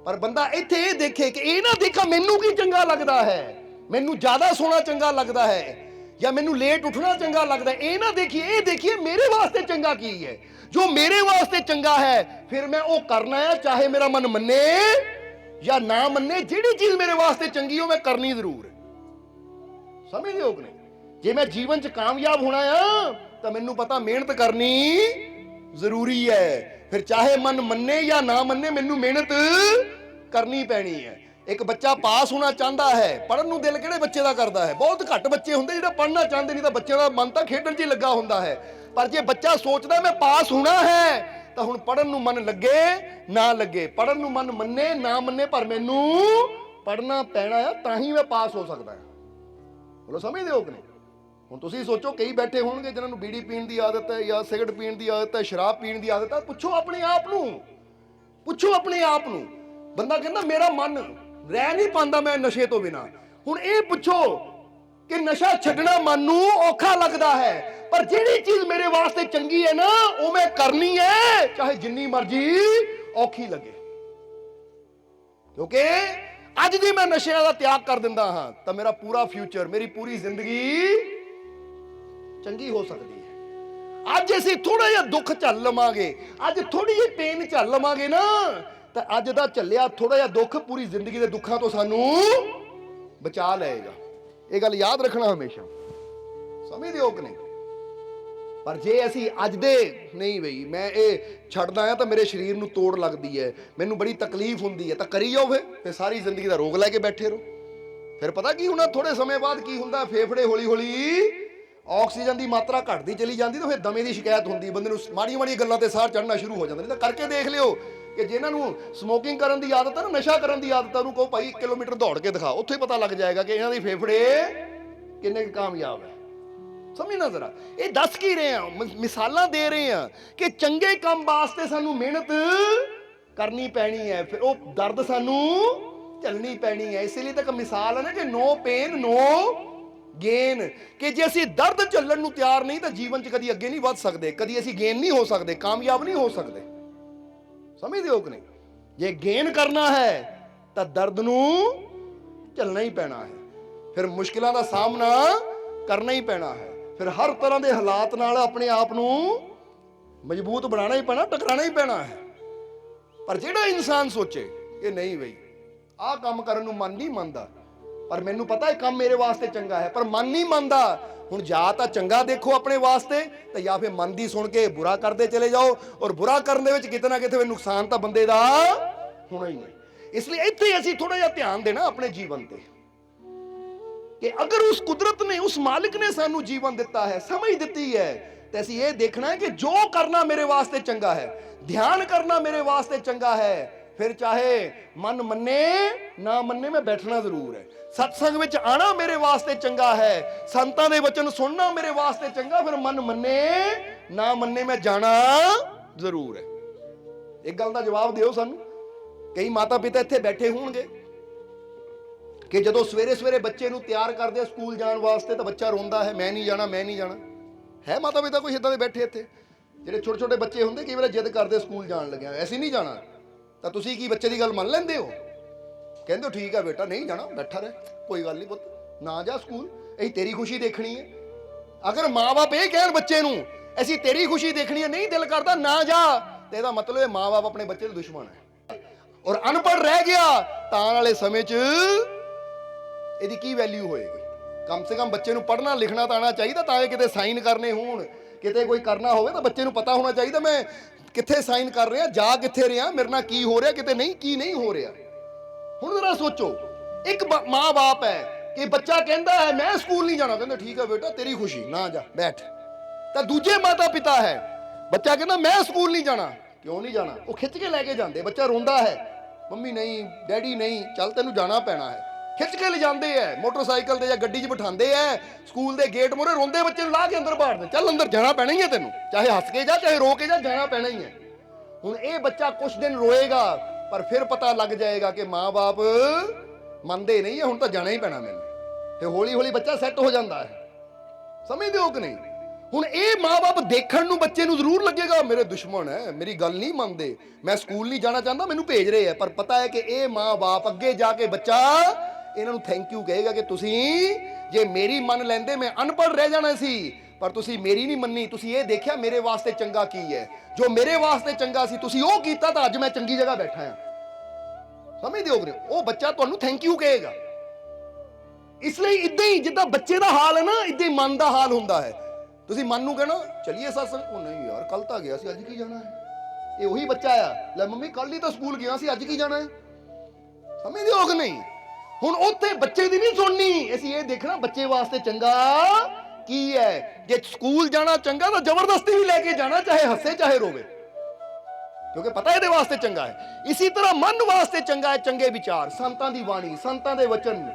ਪਰ ਬੰਦਾ ਇੱਥੇ ਇਹ ਦੇਖੇ ਕਿ ਇਹ ਨਾ ਦੇਖਾ ਮੈਨੂੰ ਕੀ ਚੰਗਾ ਲੱਗਦਾ ਹੈ, ਮੈਨੂੰ ਜ਼ਿਆਦਾ ਸੋਣਾ ਚੰਗਾ ਲੱਗਦਾ ਹੈ ਜਾਂ ਮੈਨੂੰ ਲੇਟ ਉੱਠਣਾ ਚੰਗਾ ਲੱਗਦਾ ਹੈ। ਇਹ ਨਾ ਦੇਖੀਏ, ਇਹ ਦੇਖੀਏ ਮੇਰੇ ਵਾਸਤੇ ਚੰਗਾ ਕੀ ਹੈ। ਜੋ ਮੇਰੇ ਵਾਸਤੇ ਚੰਗਾ ਹੈ ਫਿਰ ਮੈਂ ਉਹ ਕਰਨਾ ਹੈ, ਚਾਹੇ ਮੇਰਾ ਮਨ ਮੰਨੇ ਜਾਂ ਨਾ ਮੰਨੇ। ਜਿਹੜੀ ਚੀਜ਼ ਮੇਰੇ ਵਾਸਤੇ ਚੰਗੀ ਉਹ ਮੈਂ ਕਰਨੀ ਜ਼ਰੂਰ ਹੈ। ਸਮਝਦੇ ਹੋ ਕਿ ਨਹੀਂ? ਜੇ ਮੈਂ ਜੀਵਨ 'ਚ ਕਾਮਯਾਬ ਹੋਣਾ ਆ ਤਾਂ ਮੈਨੂੰ ਪਤਾ ਮਿਹਨਤ ਕਰਨੀ ਜ਼ਰੂਰੀ ਹੈ। ਫਿਰ ਚਾਹੇ ਮਨ ਮੰਨੇ ਜਾਂ ਨਾ ਮੰਨੇ, ਮੈਨੂੰ ਮਿਹਨਤ ਕਰਨੀ ਪੈਣੀ ਹੈ। ਇੱਕ ਬੱਚਾ ਪਾਸ ਹੋਣਾ ਚਾਹੁੰਦਾ ਹੈ, ਪੜ੍ਹਨ ਨੂੰ ਦਿਲ ਕਿਹੜੇ ਬੱਚੇ ਦਾ ਕਰਦਾ ਹੈ? ਬਹੁਤ ਘੱਟ ਬੱਚੇ ਹੁੰਦੇ ਜਿਹੜੇ ਪੜ੍ਹਨਾ ਚਾਹੁੰਦੇ, ਨਹੀਂ ਤਾਂ ਬੱਚਿਆਂ ਦਾ ਮਨ ਤਾਂ ਖੇਡਣ 'ਚ ਹੀ ਲੱਗਾ ਹੁੰਦਾ ਹੈ। ਪਰ ਜੇ ਬੱਚਾ ਸੋਚਦਾ ਮੈਂ ਪਾਸ ਹੋਣਾ ਹੈ ਤਾਂ ਹੁਣ ਪੜ੍ਹਨ ਨੂੰ ਮਨ ਲੱਗੇ ਨਾ ਲੱਗੇ, ਪੜ੍ਹਨ ਨੂੰ ਮਨ ਮੰਨੇ ਨਾ ਮੰਨੇ, ਪਰ ਮੈਨੂੰ ਪੜ੍ਹਨਾ ਪੈਣਾ ਆ, ਤਾਂ ਹੀ ਮੈਂ ਪਾਸ ਹੋ ਸਕਦਾ। ਬੋਲੋ ਸਮਝਦੇ ਹੋ ਕਿ ਨਹੀਂ? ਹੁਣ ਤੁਸੀਂ ਸੋਚੋ, ਕਈ ਬੈਠੇ ਹੋਣਗੇ ਜਿਨ੍ਹਾਂ ਨੂੰ ਬੀੜੀ ਪੀਣ ਦੀ ਆਦਤ ਹੈ ਜਾਂ ਸਿਗਰਟ ਪੀਣ ਦੀ ਆਦਤ ਹੈ, ਸ਼ਰਾਬ ਪੀਣ ਦੀ ਆਦਤ ਹੈ। ਪੁੱਛੋ ਆਪਣੇ ਆਪ ਨੂੰ, ਪੁੱਛੋ ਆਪਣੇ ਆਪ ਨੂੰ। ਬੰਦਾ ਕਹਿੰਦਾ ਮੇਰਾ ਮਨ ਰਹਿ ਨਹੀਂ ਪਾਉਂਦਾ ਮੈਂ ਨਸ਼ੇ ਤੋਂ ਬਿਨਾਂ। ਹੁਣ ਇਹ ਪੁੱਛੋ ਕਿ ਨਸ਼ਾ ਛੱਡਣਾ ਮਨ ਨੂੰ ਔਖਾ ਲੱਗਦਾ ਹੈ, ਪਰ ਜਿਹੜੀ ਚੀਜ਼ ਮੇਰੇ ਵਾਸਤੇ ਚੰਗੀ ਹੈ ਨਾ ਉਹ ਮੈਂ ਕਰਨੀ ਹੈ, ਚਾਹੇ ਜਿੰਨੀ ਮਰਜ਼ੀ ਔਖੀ ਲੱਗੇ। ਕਿਉਂਕਿ ਅੱਜ ਜੇ ਮੈਂ ਨਸ਼ਿਆਂ ਦਾ ਤਿਆਗ ਕਰ ਦਿੰਦਾ ਹਾਂ ਤਾਂ ਮੇਰਾ ਪੂਰਾ ਫਿਊਚਰ, ਮੇਰੀ ਪੂਰੀ ਜ਼ਿੰਦਗੀ ਚੰਗੀ ਹੋ ਸਕਦੀ ਹੈ। ਅੱਜ ਅਸੀਂ ਥੋੜਾ ਜਿਹਾ ਦੁੱਖ ਝੱਲ ਲਵਾਂਗੇ, ਅੱਜ ਥੋੜੀ ਜਿਹੀ ਪੇਨ ਝੱਲ ਲਵਾਂਗੇ ਨਾ, ਤਾਂ ਅੱਜ ਦਾ ਝੱਲਿਆ ਥੋੜਾ ਜਿਹਾ ਦੁੱਖ ਪੂਰੀ ਜ਼ਿੰਦਗੀ ਦੇ ਦੁੱਖਾਂ ਤੋਂ ਸਾਨੂੰ ਬਚਾ ਲਏਗਾ। ਇਹ ਗੱਲ ਯਾਦ ਰੱਖਣਾ ਹਮੇਸ਼ਾ। ਸਮਝਦੇ ਹੋ ਕਿ ਨਹੀਂ? ਪਰ ਜੇ ਅਸੀਂ ਅੱਜ ਦੇ ਨਹੀਂ ਬਈ ਮੈਂ ਇਹ ਛੱਡਦਾ ਆ ਤਾਂ ਮੇਰੇ ਸਰੀਰ ਨੂੰ ਤੋੜ ਲੱਗਦੀ ਹੈ, ਮੈਨੂੰ ਬੜੀ ਤਕਲੀਫ ਹੁੰਦੀ ਹੈ, ਤਾਂ ਕਰੀ ਜਾਓ। ਫਿਰ ਸਾਰੀ ਜ਼ਿੰਦਗੀ ਦਾ ਰੋਗ ਲੈ ਕੇ ਬੈਠੇ ਰਹੋ। ਫਿਰ ਪਤਾ ਕੀ ਹੋਣਾ, ਥੋੜੇ ਸਮੇਂ ਬਾਅਦ ਕੀ ਹੁੰਦਾ, ਫੇਫੜੇ ਹੌਲੀ ਹੌਲੀ ਆਕਸੀਜਨ ਦੀ ਮਾਤਰਾ ਘਟਦੀ ਚਲੀ ਜਾਂਦੀ, ਤਾਂ ਫਿਰ ਦਮੇ ਦੀ ਸ਼ਿਕਾਇਤ ਹੁੰਦੀ, ਬੰਦੇ ਨੂੰ ਮਾੜੀਆਂ ਮਾੜੀਆਂ ਗੱਲਾਂ ਤੇ ਸਾਹ ਚੜ੍ਹਨਾ ਸ਼ੁਰੂ ਹੋ ਜਾਂਦਾ। ਨਹੀਂ ਤਾਂ ਕਰਕੇ ਦੇਖ ਲਿਓ, ਕਿ ਜਿਨ੍ਹਾਂ ਨੂੰ ਸਮੋਕਿੰਗ ਕਰਨ ਦੀ ਆਦਤ ਹੈ ਨਾ, ਨਸ਼ਾ ਕਰਨ ਦੀ ਆਦਤ ਹੈ, ਉਹਨੂੰ ਕਹੋ ਭਾਈ 1 ਕਿਲੋਮੀਟਰ ਦੌੜ ਕੇ ਦਿਖਾ, ਉੱਥੇ ਪਤਾ ਲੱਗ ਜਾਏਗਾ ਕਿ ਇਹਨਾਂ ਦੇ ਫੇਫੜੇ ਕਿੰਨੇ ਕਾਮਯਾਬ ਹੈ। ਸਮਝਣਾ ਜ਼ਰਾ, ਇਹ ਦੱਸ ਕੀ ਰਹੇ ਆ, ਮਿਸਾਲਾਂ ਦੇ ਰਹੇ ਆ ਕਿ ਚੰਗੇ ਕੰਮ ਵਾਸਤੇ ਸਾਨੂੰ ਮਿਹਨਤ ਕਰਨੀ ਪੈਣੀ ਹੈ, ਫਿਰ ਉਹ ਦਰਦ ਸਾਨੂੰ ਝੱਲਣੀ ਪੈਣੀ ਹੈ। ਇਸੇ ਲਈ ਤਾਂ ਇੱਕ ਮਿਸਾਲ ਹੈ ਨਾ ਕਿ ਨੋ ਪੇਨ ਨੋ ਗੇਨ, ਕਿ ਜੇ ਅਸੀਂ ਦਰਦ ਝੱਲਣ ਨੂੰ ਤਿਆਰ ਨਹੀਂ ਤਾਂ ਜੀਵਨ 'ਚ ਕਦੀ ਅੱਗੇ ਨਹੀਂ ਵੱਧ ਸਕਦੇ, ਕਦੀ ਅਸੀਂ ਗੇਨ ਨਹੀਂ ਹੋ ਸਕਦੇ, ਕਾਮਯਾਬ ਨਹੀਂ ਹੋ ਸਕਦੇ। ਸਮਝਦੇ ਹੋ ਕਿ ਨਹੀਂ? ਜੇ ਗੇਨ ਕਰਨਾ ਹੈ ਤਾਂ ਦਰਦ ਨੂੰ ਝੱਲਣਾ ਹੀ ਪੈਣਾ ਹੈ, ਫਿਰ ਮੁਸ਼ਕਿਲਾਂ ਦਾ ਸਾਹਮਣਾ ਕਰਨਾ ਹੀ ਪੈਣਾ ਹੈ, ਫਿਰ ਹਰ ਤਰ੍ਹਾਂ ਦੇ ਹਾਲਾਤ ਨਾਲ ਆਪਣੇ ਆਪ ਨੂੰ ਮਜ਼ਬੂਤ ਬਣਾਉਣਾ ਹੀ ਪੈਣਾ, ਟਕਰਾਣਾ ਹੀ ਪੈਣਾ ਹੈ। ਪਰ ਜਿਹੜਾ ਇਨਸਾਨ ਸੋਚੇ ਕਿ ਨਹੀਂ ਬਈ ਆਹ ਕੰਮ ਕਰਨ ਨੂੰ ਮਨ ਨਹੀਂ ਮੰਨਦਾ, ਪਰ ਮੈਨੂੰ ਪਤਾ ਇਹ ਕੰਮ ਮੇਰੇ ਵਾਸਤੇ ਚੰਗਾ ਹੈ, ਪਰ ਮਨ ਨਹੀਂ ਮੰਨਦਾ, ਹੁਣ ਜਾਂ ਤਾਂ ਚੰਗਾ ਦੇਖੋ ਆਪਣੇ ਵਾਸਤੇ ਤੇ ਜਾਂ ਫਿਰ ਮਨ ਦੀ ਸੁਣ ਕੇ ਬੁਰਾ ਕਰਦੇ ਚਲੇ ਜਾਓ, ਔਰ ਬੁਰਾ ਕਰਨ ਦੇ ਵਿੱਚ ਕਿਤੇ ਨਾ ਕਿਤੇ ਨੁਕਸਾਨ ਤਾਂ ਬੰਦੇ ਦਾ ਹੋਣਾ ਹੀ ਨਹੀਂ। ਇਸ ਲਈ ਇੱਥੇ ਅਸੀਂ ਥੋੜਾ ਜਿਹਾ ਧਿਆਨ ਦੇਣਾ ਆਪਣੇ ਜੀਵਨ ਤੇ ਕਿ ਅਗਰ ਉਸ ਕੁਦਰਤ ਨੇ, ਉਸ ਮਾਲਿਕ ਨੇ ਸਾਨੂੰ ਜੀਵਨ ਦਿੱਤਾ ਹੈ, ਸਮਝ ਦਿੱਤੀ ਹੈ, ਤੇ ਅਸੀਂ ਇਹ ਦੇਖਣਾ ਹੈ ਕਿ ਜੋ ਕਰਨਾ ਮੇਰੇ ਵਾਸਤੇ ਚੰਗਾ ਹੈ, ਧਿਆਨ ਕਰਨਾ ਮੇਰੇ ਵਾਸਤੇ ਚੰਗਾ ਹੈ, ਫਿਰ ਚਾਹੇ ਮਨ ਮੰਨੇ ਨਾ ਮੰਨੇ ਮੈਂ ਬੈਠਣਾ ਜ਼ਰੂਰ ਹੈ, ਸਤਸੰਗ ਵਿੱਚ ਆਣਾ ਮੇਰੇ ਵਾਸਤੇ ਚੰਗਾ ਹੈ, ਸੰਤਾਂ ਦੇ ਵਚਨ ਸੁਣਨਾ ਮੇਰੇ ਵਾਸਤੇ ਚੰਗਾ, ਫਿਰ ਮਨ ਮੰਨੇ ਨਾ ਮੰਨੇ ਮੈਂ ਜਾਣਾ ਜ਼ਰੂਰ ਹੈ। ਇੱਕ ਗੱਲ ਦਾ ਜਵਾਬ ਦਿਓ ਸਾਨੂੰ। ਕਈ ਮਾਤਾ ਪਿਤਾ ਇੱਥੇ ਬੈਠੇ ਹੋਣਗੇ ਕਿ ਜਦੋਂ ਸਵੇਰੇ ਸਵੇਰੇ ਬੱਚੇ ਨੂੰ ਤਿਆਰ ਕਰਦੇ ਆ ਸਕੂਲ ਜਾਣ ਵਾਸਤੇ ਤਾਂ ਬੱਚਾ ਰੋਂਦਾ ਹੈ, ਮੈਂ ਨਹੀਂ ਜਾਣਾ, ਮੈਂ ਨਹੀਂ ਜਾਣਾ। ਹੈ ਮਾਤਾ ਪਿਤਾ ਕੋਈ ਇੱਦਾਂ ਦੇ ਬੈਠੇ ਇੱਥੇ ਜਿਹੜੇ ਛੋਟੇ ਛੋਟੇ ਬੱਚੇ ਹੁੰਦੇ, ਕਈ ਵਾਰ ਜਿੱਦ ਕਰਦੇ ਸਕੂਲ ਜਾਣ ਲੱਗਿਆ ਐਸੀ ਨਹੀਂ ਜਾਣਾ, ਤਾਂ ਤੁਸੀਂ ਕੀ ਬੱਚੇ ਦੀ ਗੱਲ ਮੰਨ ਲੈਂਦੇ ਹੋ? ਕਹਿੰਦੇ ਹੋ ਠੀਕ ਹੈ ਬੇਟਾ ਨਹੀਂ ਜਾਣਾ, ਬੈਠਾ ਰਹਿ, ਕੋਈ ਗੱਲ ਨਹੀਂ ਪੁੱਤ, ਨਾ ਜਾ ਸਕੂਲ, ਅਸੀਂ ਤੇਰੀ ਖੁਸ਼ੀ ਦੇਖਣੀ ਹੈ। ਅਗਰ ਮਾਂ-ਬਾਪ ਇਹ ਕਹਿਣ ਬੱਚੇ ਨੂੰ ਅਸੀਂ ਤੇਰੀ ਖੁਸ਼ੀ ਦੇਖਣੀ ਹੈ, ਨਹੀਂ ਦਿਲ ਕਰਦਾ ਨਾ ਜਾ, ਤੇ ਇਹਦਾ ਮਤਲਬ ਇਹ ਮਾਂ-ਬਾਪ ਆਪਣੇ ਬੱਚੇ ਦੇ ਦੁਸ਼ਮਣ ਹੈ, ਔਰ ਅਨਪੜ੍ਹ ਰਹਿ ਗਿਆ ਤਾਂ ਆਉਣ ਵਾਲੇ ਸਮੇਂ 'ਚ ਇਹਦੀ ਕੀ ਵੈਲਿਊ ਹੋਏਗੀ? ਕਮ ਸੇ ਕਮ ਬੱਚੇ ਨੂੰ ਪੜ੍ਹਨਾ ਲਿਖਣਾ ਤਾਂ ਆਉਣਾ ਚਾਹੀਦਾ, ਤਾਂ ਇਹ ਕਿਤੇ ਸਾਈਨ ਕਰਨੇ ਹੋਣ, ਕਿਤੇ ਕੋਈ ਕਰਨਾ ਹੋਵੇ ਤਾਂ ਬੱਚੇ ਨੂੰ ਪਤਾ ਹੋਣਾ ਚਾਹੀਦਾ ਮੈਂ ਕਿੱਥੇ ਸਾਈਨ ਕਰ ਰਿਹਾ, ਜਾ ਕਿੱਥੇ ਰਿਹਾ, ਮੇਰੇ ਨਾਲ ਕੀ ਹੋ ਰਿਹਾ, ਕਿਤੇ ਨਹੀਂ ਕੀ ਨਹੀਂ ਹੋ ਰਿਹਾ। ਹੁਣ ਜ਼ਰਾ ਸੋਚੋ, ਇੱਕ ਮਾਂ-ਬਾਪ ਹੈ ਕਿ ਬੱਚਾ ਕਹਿੰਦਾ ਹੈ ਮੈਂ ਸਕੂਲ ਨਹੀਂ ਜਾਣਾ, ਕਹਿੰਦੇ ਠੀਕ ਹੈ ਬੇਟਾ ਤੇਰੀ ਖੁਸ਼ੀ, ਨਾ ਜਾ ਬੈਠ। ਤਾਂ ਦੂਜੇ ਮਾਤਾ ਪਿਤਾ ਹੈ, ਬੱਚਾ ਕਹਿੰਦਾ ਮੈਂ ਸਕੂਲ ਨਹੀਂ ਜਾਣਾ, ਕਿਉਂ ਨਹੀਂ ਜਾਣਾ? ਉਹ ਖਿੱਚ ਕੇ ਲੈ ਕੇ ਜਾਂਦੇ, ਬੱਚਾ ਰੋਂਦਾ ਹੈ, ਮੰਮੀ ਨਹੀਂ ਡੈਡੀ ਨਹੀਂ, ਚੱਲ ਤੈਨੂੰ ਜਾਣਾ ਪੈਣਾ ਹੈ, ਖਿੱਚ ਕੇ ਲਿਜਾਂਦੇ ਐ, ਮੋਟਰਸਾਈਕਲ ਤੇ ਜਾਂ ਗੱਡੀ 'ਚ ਬਿਠਾਉਂਦੇ ਐ, ਸਕੂਲ ਦੇ ਗੇਟ ਮੂਹਰੇ ਰੋਂਦੇ ਬੱਚੇ ਨੂੰ ਲਾ ਕੇ ਅੰਦਰ ਬਾੜਦੇ, ਚੱਲ ਅੰਦਰ ਜਾਣਾ ਪੈਣਾ ਹੀ ਹੈ ਤੈਨੂੰ, ਚਾਹੇ ਹੱਸ ਕੇ ਜਾ ਚਾਹੇ ਰੋ ਕੇ ਜਾ, ਜਾਣਾ ਪੈਣਾ ਹੀ ਹੈ। ਹੁਣ ਇਹ ਬੱਚਾ ਕੁਛ ਦਿਨ ਰੋਏਗਾ, ਪਰ ਫਿਰ ਪਤਾ ਲੱਗ ਜਾਏਗਾ ਕਿ ਮਾਂ-ਬਾਪ ਮੰਨਦੇ ਨਹੀਂ ਹੈ, ਹੁਣ ਤਾਂ ਜਾਣਾ ਹੀ ਪੈਣਾ ਮੈਨੂੰ, ਤੇ ਹੌਲੀ ਹੌਲੀ ਬੱਚਾ ਸੈੱਟ ਹੋ ਜਾਂਦਾ ਹੈ। ਸਮਝਦੇ ਹੋ ਕਿ ਨਹੀਂ? ਹੁਣ ਇਹ ਮਾਂ-ਬਾਪ ਦੇਖਣ ਨੂੰ ਬੱਚੇ ਨੂੰ ਜ਼ਰੂਰ ਲੱਗੇਗਾ ਮੇਰੇ ਦੁਸ਼ਮਣ ਹੈ, ਮੇਰੀ ਗੱਲ ਨਹੀਂ ਮੰਨਦੇ, ਮੈਂ ਸਕੂਲ ਨਹੀਂ ਜਾਣਾ ਚਾਹੁੰਦਾ, ਮੈਨੂੰ ਭੇਜ ਰਹੇ ਆ, ਪਰ ਪਤਾ ਹੈ ਕਿ ਇਹ ਮਾਂ-ਬਾਪ ਅੱਗੇ ਜਾ ਕੇ ਬੱਚਾ ਇਹਨਾਂ ਨੂੰ ਥੈਂਕ ਯੂ ਕਹੇਗਾ ਕਿ ਤੁਸੀਂ ਜੇ ਮੇਰੀ ਮੰਨ ਲੈਂਦੇ ਮੈਂ ਅਨਪੜ੍ਹ ਰਹਿ ਜਾਣਾ ਸੀ, ਪਰ ਤੁਸੀਂ ਮੇਰੀ ਨਹੀਂ ਮੰਨੀ, ਤੁਸੀਂ ਇਹ ਦੇਖਿਆ ਮੇਰੇ ਵਾਸਤੇ ਚੰਗਾ ਕੀ ਹੈ, ਜੋ ਮੇਰੇ ਵਾਸਤੇ ਚੰਗਾ ਸੀ ਤੁਸੀਂ ਉਹ ਕੀਤਾ, ਤਾਂ ਅੱਜ ਮੈਂ ਚੰਗੀ ਜਗ੍ਹਾ ਬੈਠਾ ਹਾਂ। ਸਮਝਦੇ ਹੋ? ਉਹ ਬੱਚਾ ਤੁਹਾਨੂੰ ਥੈਂਕ ਯੂ ਕਹੇਗਾ। ਇਸ ਲਈ ਇਦਾਂ ਹੀ ਜਿੱਦਾਂ ਬੱਚੇ ਦਾ ਹਾਲ ਹੈ ਨਾ, ਇਦਾਂ ਹੀ ਮਨ ਦਾ ਹਾਲ ਹੁੰਦਾ ਹੈ। ਤੁਸੀਂ ਮਨ ਨੂੰ ਕਹਿਣਾ ਚਲੀਏ ਸਤਸੰਗ, ਉਹ ਨਹੀਂ ਯਾਰ ਕੱਲ ਤਾਂ ਗਿਆ ਸੀ, ਅੱਜ ਕੀ ਜਾਣਾ ਹੈ? ਇਹ ਉਹੀ ਬੱਚਾ ਆ, ਲੈ ਮੰਮੀ ਕੱਲ ਹੀ ਤਾਂ ਸਕੂਲ ਗਿਆ ਸੀ, ਅੱਜ ਕੀ ਜਾਣਾ ਹੈ? ਸਮਝਦੇ ਹੋ ਕਿ ਨਹੀਂ? ਹੁਣ ਉੱਥੇ ਬੱਚੇ ਦੀ ਨਹੀਂ ਸੁਣਨੀ, ਅਸੀਂ ਇਹ ਦੇਖਣਾ ਬੱਚੇ ਵਾਸਤੇ ਚੰਗਾ ਕੀ ਹੈ। ਜੇ ਸਕੂਲ ਜਾਣਾ ਚੰਗਾ ਤਾਂ ਜ਼ਬਰਦਸਤੀ ਵੀ ਲੈ ਕੇ ਜਾਣਾ, ਚਾਹੇ ਹੱਸੇ ਚਾਹੇ ਰੋਵੇ, ਕਿਉਂਕਿ ਪਤਾ ਇਹਦੇ ਵਾਸਤੇ ਚੰਗਾ ਹੈ। ਇਸੇ ਤਰ੍ਹਾਂ ਮਨ ਵਾਸਤੇ ਚੰਗਾ ਹੈ ਚੰਗੇ ਵਿਚਾਰ, ਸੰਤਾਂ ਦੀ ਬਾਣੀ, ਸੰਤਾਂ ਦੇ ਵਚਨ,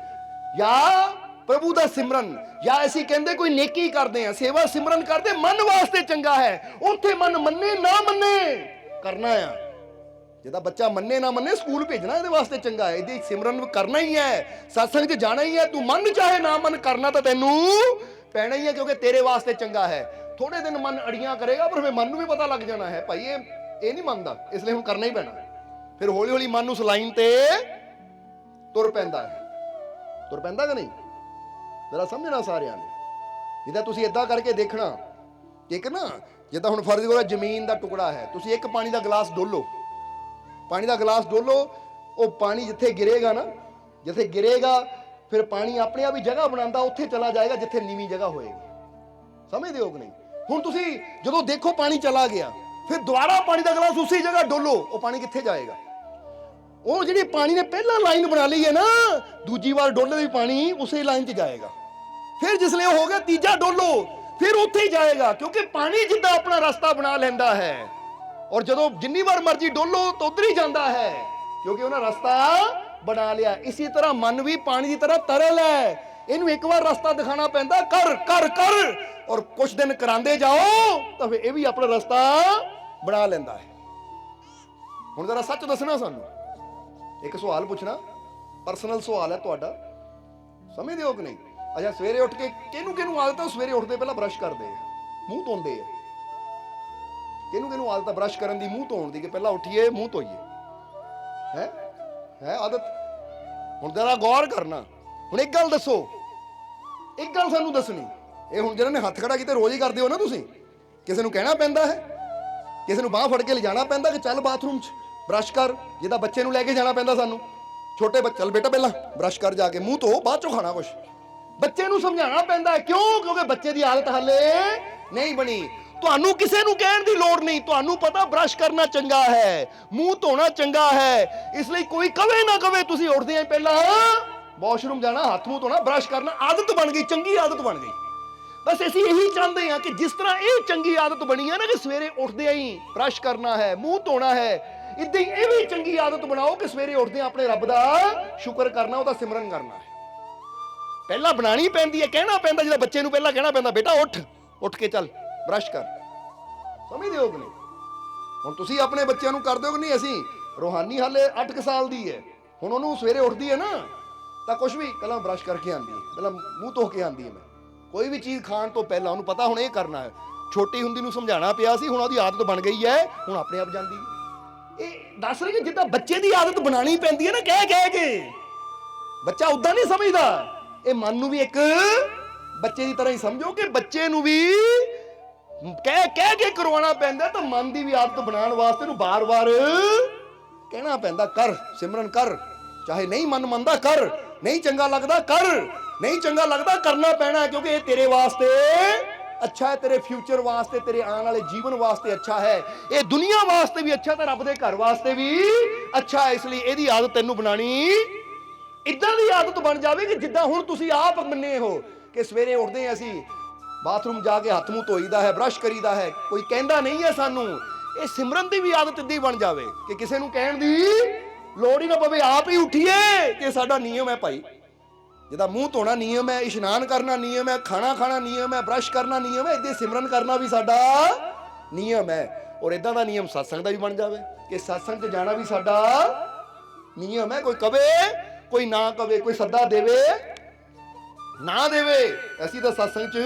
ਜਾਂ ਪ੍ਰਭੂ ਦਾ ਸਿਮਰਨ, ਜਾਂ ਅਸੀਂ ਕਹਿੰਦੇ ਕੋਈ ਨੇਕੀ ਕਰਦੇ ਆ, ਸੇਵਾ ਸਿਮਰਨ ਕਰਦੇ, ਮਨ ਵਾਸਤੇ ਚੰਗਾ ਹੈ। ਉੱਥੇ ਮਨ ਮੰਨੇ ਨਾ ਮੰਨੇ ਕਰਨਾ ਆ। ਜਿਹਦਾ ਬੱਚਾ ਮੰਨੇ ਨਾ ਮੰਨੇ ਸਕੂਲ ਭੇਜਣਾ ਇਹਦੇ ਵਾਸਤੇ ਚੰਗਾ ਹੈ, ਇਹਦੀ ਸਿਮਰਨ ਕਰਨਾ ਹੀ ਹੈ, ਸਤਸੰਗ 'ਚ ਜਾਣਾ ਹੀ ਹੈ। ਤੂੰ ਮੰਨ ਚਾਹੇ ਨਾ ਮੰਨ, ਕਰਨਾ ਤਾਂ ਤੈਨੂੰ ਪੈਣਾ ਹੀ ਹੈ, ਕਿਉਂਕਿ ਤੇਰੇ ਵਾਸਤੇ ਚੰਗਾ ਹੈ। ਥੋੜੇ ਦਿਨ ਮਨ ਅੜੀਆਂ ਕਰੇਗਾ, ਪਰ ਫਿਰ ਮਨ ਨੂੰ ਵੀ ਪਤਾ ਲੱਗ ਜਾਣਾ ਹੈ ਭਾਈ ਇਹ ਨਹੀਂ ਮੰਨਦਾ, ਇਸ ਲਈ ਹੁਣ ਕਰਨਾ ਹੀ ਪੈਣਾ। ਫਿਰ ਹੌਲੀ ਹੌਲੀ ਮਨ ਉਸ ਲਾਈਨ ਤੇ ਤੁਰ ਪੈਂਦਾ ਹੈ। ਤੁਰ ਪੈਂਦਾ ਕਿ ਨਹੀਂ? ਜ਼ਰਾ ਸਮਝਣਾ ਸਾਰਿਆਂ ਨੇ। ਜਿੱਦਾਂ ਤੁਸੀਂ ਏਦਾਂ ਕਰਕੇ ਦੇਖਣਾ, ਇੱਕ ਨਾ ਜਿੱਦਾਂ ਹੁਣ ਫਰਜ਼ ਕਰੋ ਜ਼ਮੀਨ ਦਾ ਟੁਕੜਾ ਹੈ, ਤੁਸੀਂ ਇੱਕ ਪਾਣੀ ਦਾ ਗਲਾਸ ਡੋਲੋ, ਪਾਣੀ ਦਾ ਗਲਾਸ ਡੋਲੋ, ਉਹ ਪਾਣੀ ਜਿੱਥੇ ਗਿਰੇਗਾ ਨਾ, ਜਿੱਥੇ ਗਿਰੇਗਾ ਫਿਰ ਪਾਣੀ ਆਪਣੇ ਆਪ ਹੀ ਜਗ੍ਹਾ ਬਣਾਉਂਦਾ, ਉੱਥੇ ਚਲਾ ਜਾਏਗਾ ਜਿੱਥੇ ਨੀਵੀਂ ਜਗ੍ਹਾ ਹੋਏਗੀ। ਸਮਝਦੇ ਹੋ ਕਿ ਨਹੀਂ? ਹੁਣ ਤੁਸੀਂ ਜਦੋਂ ਦੇਖੋ ਪਾਣੀ ਚਲਾ ਗਿਆ, ਫਿਰ ਦੁਬਾਰਾ ਪਾਣੀ ਦਾ ਗਲਾਸ ਉਸੇ ਜਗ੍ਹਾ ਡੋਲੋ, ਉਹ ਪਾਣੀ ਕਿੱਥੇ ਜਾਏਗਾ? ਉਹ ਜਿਹੜੀ ਪਾਣੀ ਨੇ ਪਹਿਲਾਂ ਲਾਈਨ ਬਣਾ ਲਈ ਹੈ ਨਾ, ਦੂਜੀ ਵਾਰ ਡੋਲੇ ਵੀ ਪਾਣੀ ਉਸੇ ਲਾਈਨ 'ਚ ਜਾਏਗਾ। ਫਿਰ ਜਿਸਲੇ ਹੋ ਗਿਆ ਤੀਜਾ ਡੋਲੋ, ਫਿਰ ਉੱਥੇ ਹੀ ਜਾਏਗਾ, ਕਿਉਂਕਿ ਪਾਣੀ ਜਿੱਦਾਂ ਆਪਣਾ ਰਸਤਾ ਬਣਾ ਲੈਂਦਾ ਹੈ, ਔਰ ਜਦੋਂ ਜਿੰਨੀ ਵਾਰ ਮਰਜ਼ੀ ਡੋਲੋ ਤਾਂ ਉਧਰ ਹੀ ਜਾਂਦਾ ਹੈ, ਕਿਉਂਕਿ ਉਹਨਾਂ ਰਸਤਾ ਬਣਾ ਲਿਆ। ਇਸੇ ਤਰ੍ਹਾਂ ਮਨ ਵੀ ਪਾਣੀ ਦੀ ਤਰ੍ਹਾਂ ਤਰਲ ਹੈ, ਇਹਨੂੰ ਇੱਕ ਵਾਰ ਰਸਤਾ ਦਿਖਾਣਾ ਪੈਂਦਾ, ਕਰ ਕਰ ਕਰ, ਔਰ ਕੁਝ ਦਿਨ ਕਰਾਂਦੇ ਜਾਓ ਤਾਂ ਫਿਰ ਇਹ ਵੀ ਆਪਣਾ ਰਸਤਾ ਬਣਾ ਲੈਂਦਾ ਹੈ। ਹੁਣ ਜ਼ਰਾ ਸੱਚ ਦੱਸਣਾ ਸਾਨੂੰ, ਇੱਕ ਸਵਾਲ ਪੁੱਛਣਾ, ਪਰਸਨਲ ਸਵਾਲ ਹੈ ਤੁਹਾਡਾ, ਸਮਝਦੇ ਹੋ ਕਿ ਨਹੀਂ? ਅੱਛਾ, ਸਵੇਰੇ ਉੱਠ ਕੇ ਕਿਹਨੂੰ ਕਿਹਨੂੰ ਆਦਤ ਹੈ ਸਵੇਰੇ ਉੱਠਦੇ ਪਹਿਲਾਂ ਬਰਸ਼ ਕਰਦੇ ਆ, ਮੂੰਹ ਧੋਂਦੇ ਆ? ਕਿਹਨੂੰ ਕਿਹਨੂੰ ਆਦਤ ਹੈ ਬਰਸ਼ ਕਰਨ ਦੀ, ਮੂੰਹ ਧੋਣ ਦੀ, ਕਿ ਪਹਿਲਾਂ ਉੱਠੀਏ ਮੂੰਹ ਧੋਈਏ? ਹੈ ਆਦਤ? ਹੁਣ ਜ਼ਰਾ ਗੌਰ ਕਰਨਾ। ਹੁਣ ਇੱਕ ਗੱਲ ਦੱਸੋ, ਇੱਕ ਗੱਲ ਸਾਨੂੰ ਦੱਸਣੀ, ਇਹ ਹੁਣ ਜਿਹਨਾਂ ਨੇ ਹੱਥ ਖੜਾ ਕੀਤੇ ਰੋਜ਼ ਹੀ ਕਰਦੇ ਹੋ ਨਾ ਤੁਸੀਂ, ਕਿਸੇ ਨੂੰ ਕਹਿਣਾ ਪੈਂਦਾ ਹੈ, ਕਿਸੇ ਨੂੰ ਬਾਹ ਫੜ ਕੇ ਲਿਜਾਣਾ ਪੈਂਦਾ ਕਿ ਚੱਲ ਬਾਥਰੂਮ 'ਚ ਬਰਸ਼ ਕਰ, ਜਿੱਦਾਂ ਬੱਚੇ ਨੂੰ ਲੈ ਕੇ ਜਾਣਾ ਪੈਂਦਾ ਸਾਨੂੰ, ਛੋਟੇ ਬੱਚੇ, ਚੱਲ ਬੇਟਾ ਪਹਿਲਾਂ ਬਰਸ਼ ਕਰ, ਜਾ ਕੇ ਮੂੰਹ ਧੋ, ਬਾਅਦ ਚੋਂ ਖਾਣਾ ਕੁਛ। ਬੱਚੇ ਨੂੰ ਸਮਝਾਉਣਾ ਪੈਂਦਾ ਹੈ, ਕਿਉਂ? ਕਿਉਂਕਿ ਬੱਚੇ ਦੀ ਆਦਤ ਹਾਲੇ ਨਹੀਂ ਬਣੀ। ਤੁਹਾਨੂੰ ਕਿਸੇ ਨੂੰ ਕਹਿਣ ਦੀ ਲੋੜ ਨਹੀਂ, ਤੁਹਾਨੂੰ ਪਤਾ ਬਰਸ਼ ਕਰਨਾ ਚੰਗਾ ਹੈ, ਮੂੰਹ ਧੋਣਾ ਚੰਗਾ ਹੈ, ਇਸ ਲਈ ਕੋਈ ਕਵੇ ਨਾ ਕਵੇ, ਤੁਸੀਂ ਉੱਠਦੇ ਆਂ ਪਹਿਲਾਂ ਵਾਸ਼ਰੂਮ ਜਾਣਾ, ਹੱਥ ਮੂੰਹ ਧੋਣਾ, ਬਰਸ਼ ਕਰਨਾ, ਆਦਤ ਬਣ ਗਈ, ਚੰਗੀ ਆਦਤ ਬਣ ਗਈ। ਬਸ ਅਸੀਂ ਇਹੀ ਚਾਹੁੰਦੇ ਹਾਂ ਕਿ ਜਿਸ ਤਰ੍ਹਾਂ ਇਹ ਚੰਗੀ ਆਦਤ ਬਣੀ ਹੈ ਨਾ ਕਿ ਸਵੇਰੇ ਉੱਠਦੇ ਹੀ ਬਰਸ਼ ਕਰਨਾ ਹੈ, ਮੂੰਹ ਧੋਣਾ ਹੈ, ਇੱਦਾਂ ਹੀ ਇਹ ਵੀ ਚੰਗੀ ਆਦਤ ਬਣਾਓ ਕਿ ਸਵੇਰੇ ਉੱਠਦੇ ਆਪਣੇ ਰੱਬ ਦਾ ਸ਼ੁਕਰ ਕਰਨਾ, ਉਹਦਾ ਸਿਮਰਨ ਕਰਨਾ ਹੈ। ਪਹਿਲਾਂ ਬਣਾਣੀ ਪੈਂਦੀ ਹੈ, ਕਹਿਣਾ ਪੈਂਦਾ, ਜਿਹੜਾ ਬੱਚੇ ਨੂੰ ਪਹਿਲਾਂ ਕਹਿਣਾ ਪੈਂਦਾ, ਬੇਟਾ ਉੱਠ ਕੇ ਚੱਲ ਬਰਸ਼ ਕਰ। ਸਮਝਦੇ ਹੋ ਕਿ ਨਹੀਂ? ਹੁਣ ਤੁਸੀਂ ਆਪਣੇ ਬੱਚਿਆਂ ਨੂੰ ਕਰਦੇ ਹੋ ਕਿ ਨਹੀਂ? ਅਸੀਂ, ਰੋਹਾਨੀ ਹਾਲੇ 8 ਸਾਲ ਦੀ ਹੈ, ਹੁਣ ਉਹਨੂੰ ਸਵੇਰੇ ਉੱਠਦੀ ਹੈ ਨਾ ਤਾਂ ਕੁਛ ਵੀ ਪਹਿਲਾਂ ਬਰਸ਼ ਕਰਕੇ ਆਉਂਦੀ ਹੈ, ਪਹਿਲਾਂ ਮੂੰਹ ਧੋ ਕੇ ਆਉਂਦੀ ਹੈ। ਮੈਂ ਕੋਈ ਵੀ ਚੀਜ਼ ਖਾਣ ਤੋਂ ਪਹਿਲਾਂ ਉਹਨੂੰ ਪਤਾ ਹੁਣ ਇਹ ਕਰਨਾ ਹੈ। ਛੋਟੀ ਹੁੰਦੀ ਨੂੰ ਸਮਝਾਉਣਾ ਪਿਆ ਸੀ, ਹੁਣ ਉਹਦੀ ਆਦਤ ਬਣ ਗਈ ਹੈ, ਹੁਣ ਆਪਣੇ ਆਪ ਜਾਂਦੀ ਹੈ। ਇਹ ਦੱਸ ਰਹੇ ਕਿ ਜਿੱਦਾਂ ਬੱਚੇ ਦੀ ਆਦਤ ਬਣਾਣੀ ਪੈਂਦੀ ਹੈ ਨਾ ਕਹਿ ਕੇ, ਬੱਚਾ ਉਦਾਂ ਨਹੀਂ ਸਮਝਦਾ। ਇਹ ਮਨ ਨੂੰ ਵੀ ਇੱਕ ਬੱਚੇ ਦੀ ਤਰ੍ਹਾਂ ਹੀ ਸਮਝੋ ਕਿ ਬੱਚੇ ਨੂੰ ਵੀ ਕਹਿ ਕੇ ਕਰਵਾਉਣਾ ਪੈਂਦਾ, ਤਾਂ ਮਨ ਦੀ ਵੀ ਆਦਤ ਬਣਾਉਣ ਵਾਸਤੇ ਨੂੰ ਬਾਰ-ਬਾਰ ਕਹਿਣਾ ਪੈਂਦਾ, ਕਰ ਸਿਮਰਨ ਕਰ, ਚਾਹੇ ਨਹੀਂ ਮਨ ਮੰਨਦਾ ਕਰ, ਨਹੀਂ ਚੰਗਾ ਲੱਗਦਾ ਕਰ, ਨਹੀਂ ਚੰਗਾ ਲੱਗਦਾ ਕਰਨਾ ਪੈਣਾ, ਕਿਉਂਕਿ ਇਹ ਤੇਰੇ ਵਾਸਤੇ ਅੱਛਾ ਹੈ, ਤੇਰੇ ਫਿਊਚਰ ਵਾਸਤੇ, ਤੇਰੇ ਆਉਣ ਵਾਲੇ ਜੀਵਨ ਵਾਸਤੇ ਅੱਛਾ ਹੈ, ਇਹ ਦੁਨੀਆ ਵਾਸਤੇ ਵੀ ਅੱਛਾ, ਤੇ ਰੱਬ ਦੇ ਘਰ ਵਾਸਤੇ ਵੀ ਅੱਛਾ ਹੈ। ਇਸ ਲਈ ਇਹਦੀ ਆਦਤ ਤੈਨੂੰ ਬਣਾਣੀ, ਇਦਾਂ ਦੀ ਆਦਤ ਬਣ ਜਾਵੇ ਕਿ ਜਿੱਦਾਂ ਹੁਣ ਤੁਸੀਂ ਆਪ ਮੰਨੇ ਹੋ ਕਿ ਸਵੇਰੇ ਉੱਠਦੇ ਹਾਂ ਅਸੀਂ ਬਾਥਰੂਮ ਜਾ ਕੇ ਹੱਥ ਮੂੰਹ ਧੋਈਦਾ ਹੈ, ਬਰਸ਼ ਕਰੀਦਾ ਹੈ, ਕੋਈ ਕਹਿੰਦਾ ਨਹੀਂ ਹੈ ਸਾਨੂੰ। ਇਹ ਸਿਮਰਨ ਦੀ ਵੀ ਆਦਤ ਇੱਦਾਂ ਹੀ ਬਣ ਜਾਵੇ ਕਿ ਕਿਸੇ ਨੂੰ ਕਹਿਣ ਦੀ ਲੋੜ ਹੀ ਨਾ ਪਵੇ, ਆਪ ਹੀ ਉੱਠੀਏ ਕਿ ਸਾਡਾ ਨਿਯਮ ਹੈ ਭਾਈ, ਜਿੱਦਾਂ ਮੂੰਹ ਧੋਣਾ ਨਿਯਮ ਹੈ, ਇਸ਼ਨਾਨ ਕਰਨਾ ਨਿਯਮ ਹੈ, ਖਾਣਾ ਖਾਣਾ ਨਿਯਮ ਹੈ, ਬਰਸ਼ ਕਰਨਾ ਨਿਯਮ ਹੈ, ਇੱਦਾਂ ਸਿਮਰਨ ਕਰਨਾ ਵੀ ਸਾਡਾ ਨਿਯਮ ਹੈ। ਔਰ ਇਦਾਂ ਦਾ ਨਿਯਮ ਸਤਸੰਗ ਦਾ ਵੀ ਬਣ ਜਾਵੇ ਕਿ ਸਤਸੰਗ 'ਚ ਜਾਣਾ ਵੀ ਸਾਡਾ ਨਿਯਮ ਹੈ। ਕੋਈ ਕਵੇ ਕੋਈ ਨਾ ਕਵੇ, ਕੋਈ ਸੱਦਾ ਦੇਵੇ ਨਾ ਦੇਵੇ, ਅਸੀਂ ਤਾਂ ਸਤਸੰਗ 'ਚ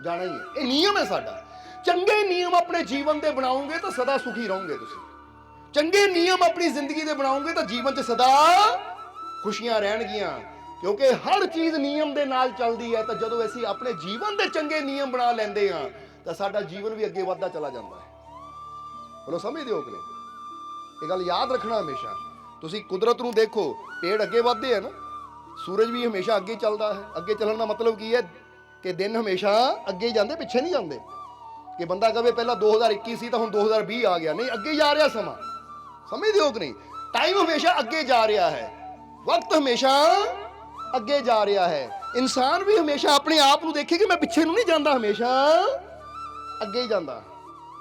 ਜਾਣਾ ਹੀ ਹੈ, ਇਹ ਨਿਯਮ ਹੈ ਸਾਡਾ। ਚੰਗੇ ਨਿਯਮ ਆਪਣੇ ਜੀਵਨ ਦੇ ਬਣਾਓਗੇ ਤਾਂ ਸਦਾ ਸੁਖੀ ਰਹੋਗੇ ਤੁਸੀਂ। ਚੰਗੇ ਨਿਯਮ ਆਪਣੀ ਜ਼ਿੰਦਗੀ ਦੇ ਬਣਾਓਗੇ ਤਾਂ ਜੀਵਨ 'ਚ ਸਦਾ ਖੁਸ਼ੀਆਂ ਰਹਿਣਗੀਆਂ, ਕਿਉਂਕਿ ਹਰ ਚੀਜ਼ ਨਿਯਮ ਦੇ ਨਾਲ ਚੱਲਦੀ ਹੈ। ਤਾਂ ਜਦੋਂ ਅਸੀਂ ਆਪਣੇ ਜੀਵਨ ਦੇ ਚੰਗੇ ਨਿਯਮ ਬਣਾ ਲੈਂਦੇ ਹਾਂ ਤਾਂ ਸਾਡਾ ਜੀਵਨ ਵੀ ਅੱਗੇ ਵੱਧਦਾ ਚਲਾ ਜਾਂਦਾ ਹੈ। ਬੋਲੋ, ਸਮਝਦੇ ਹੋ ਕਿ ਨਹੀਂ? ਇਹ ਗੱਲ ਯਾਦ ਰੱਖਣਾ ਹਮੇਸ਼ਾ। ਤੁਸੀਂ ਕੁਦਰਤ ਨੂੰ ਦੇਖੋ, ਪੇੜ ਅੱਗੇ ਵੱਧਦੇ ਆ ਨਾ, ਸੂਰਜ ਵੀ ਹਮੇਸ਼ਾ ਅੱਗੇ ਚੱਲਦਾ ਹੈ। ਅੱਗੇ ਚੱਲਣ ਦਾ ਮਤਲਬ ਕੀ ਹੈ ਕਿ ਦਿਨ ਹਮੇਸ਼ਾ ਅੱਗੇ ਜਾਂਦੇ, ਪਿੱਛੇ ਨਹੀਂ ਜਾਂਦੇ। ਕਿ ਬੰਦਾ ਕਵੇ ਪਹਿਲਾਂ 2021 ਸੀ ਤਾਂ ਹੁਣ 2020 ਆ ਗਿਆ, ਨਹੀਂ, ਅੱਗੇ ਜਾ ਰਿਹਾ ਸਮਾਂ। ਸਮਝਦੇ ਹੋ ਕਿ ਨਹੀਂ? ਟਾਈਮ ਹਮੇਸ਼ਾ ਅੱਗੇ ਜਾ ਰਿਹਾ ਹੈ, ਵਕਤ ਹਮੇਸ਼ਾ ਅੱਗੇ ਜਾ ਰਿਹਾ ਹੈ। ਇਨਸਾਨ ਵੀ ਹਮੇਸ਼ਾ ਆਪਣੇ ਆਪ ਨੂੰ ਦੇਖੇ ਕਿ ਮੈਂ ਪਿੱਛੇ ਨੂੰ ਨਹੀਂ ਜਾਂਦਾ, ਹਮੇਸ਼ਾ ਅੱਗੇ ਹੀ ਜਾਂਦਾ।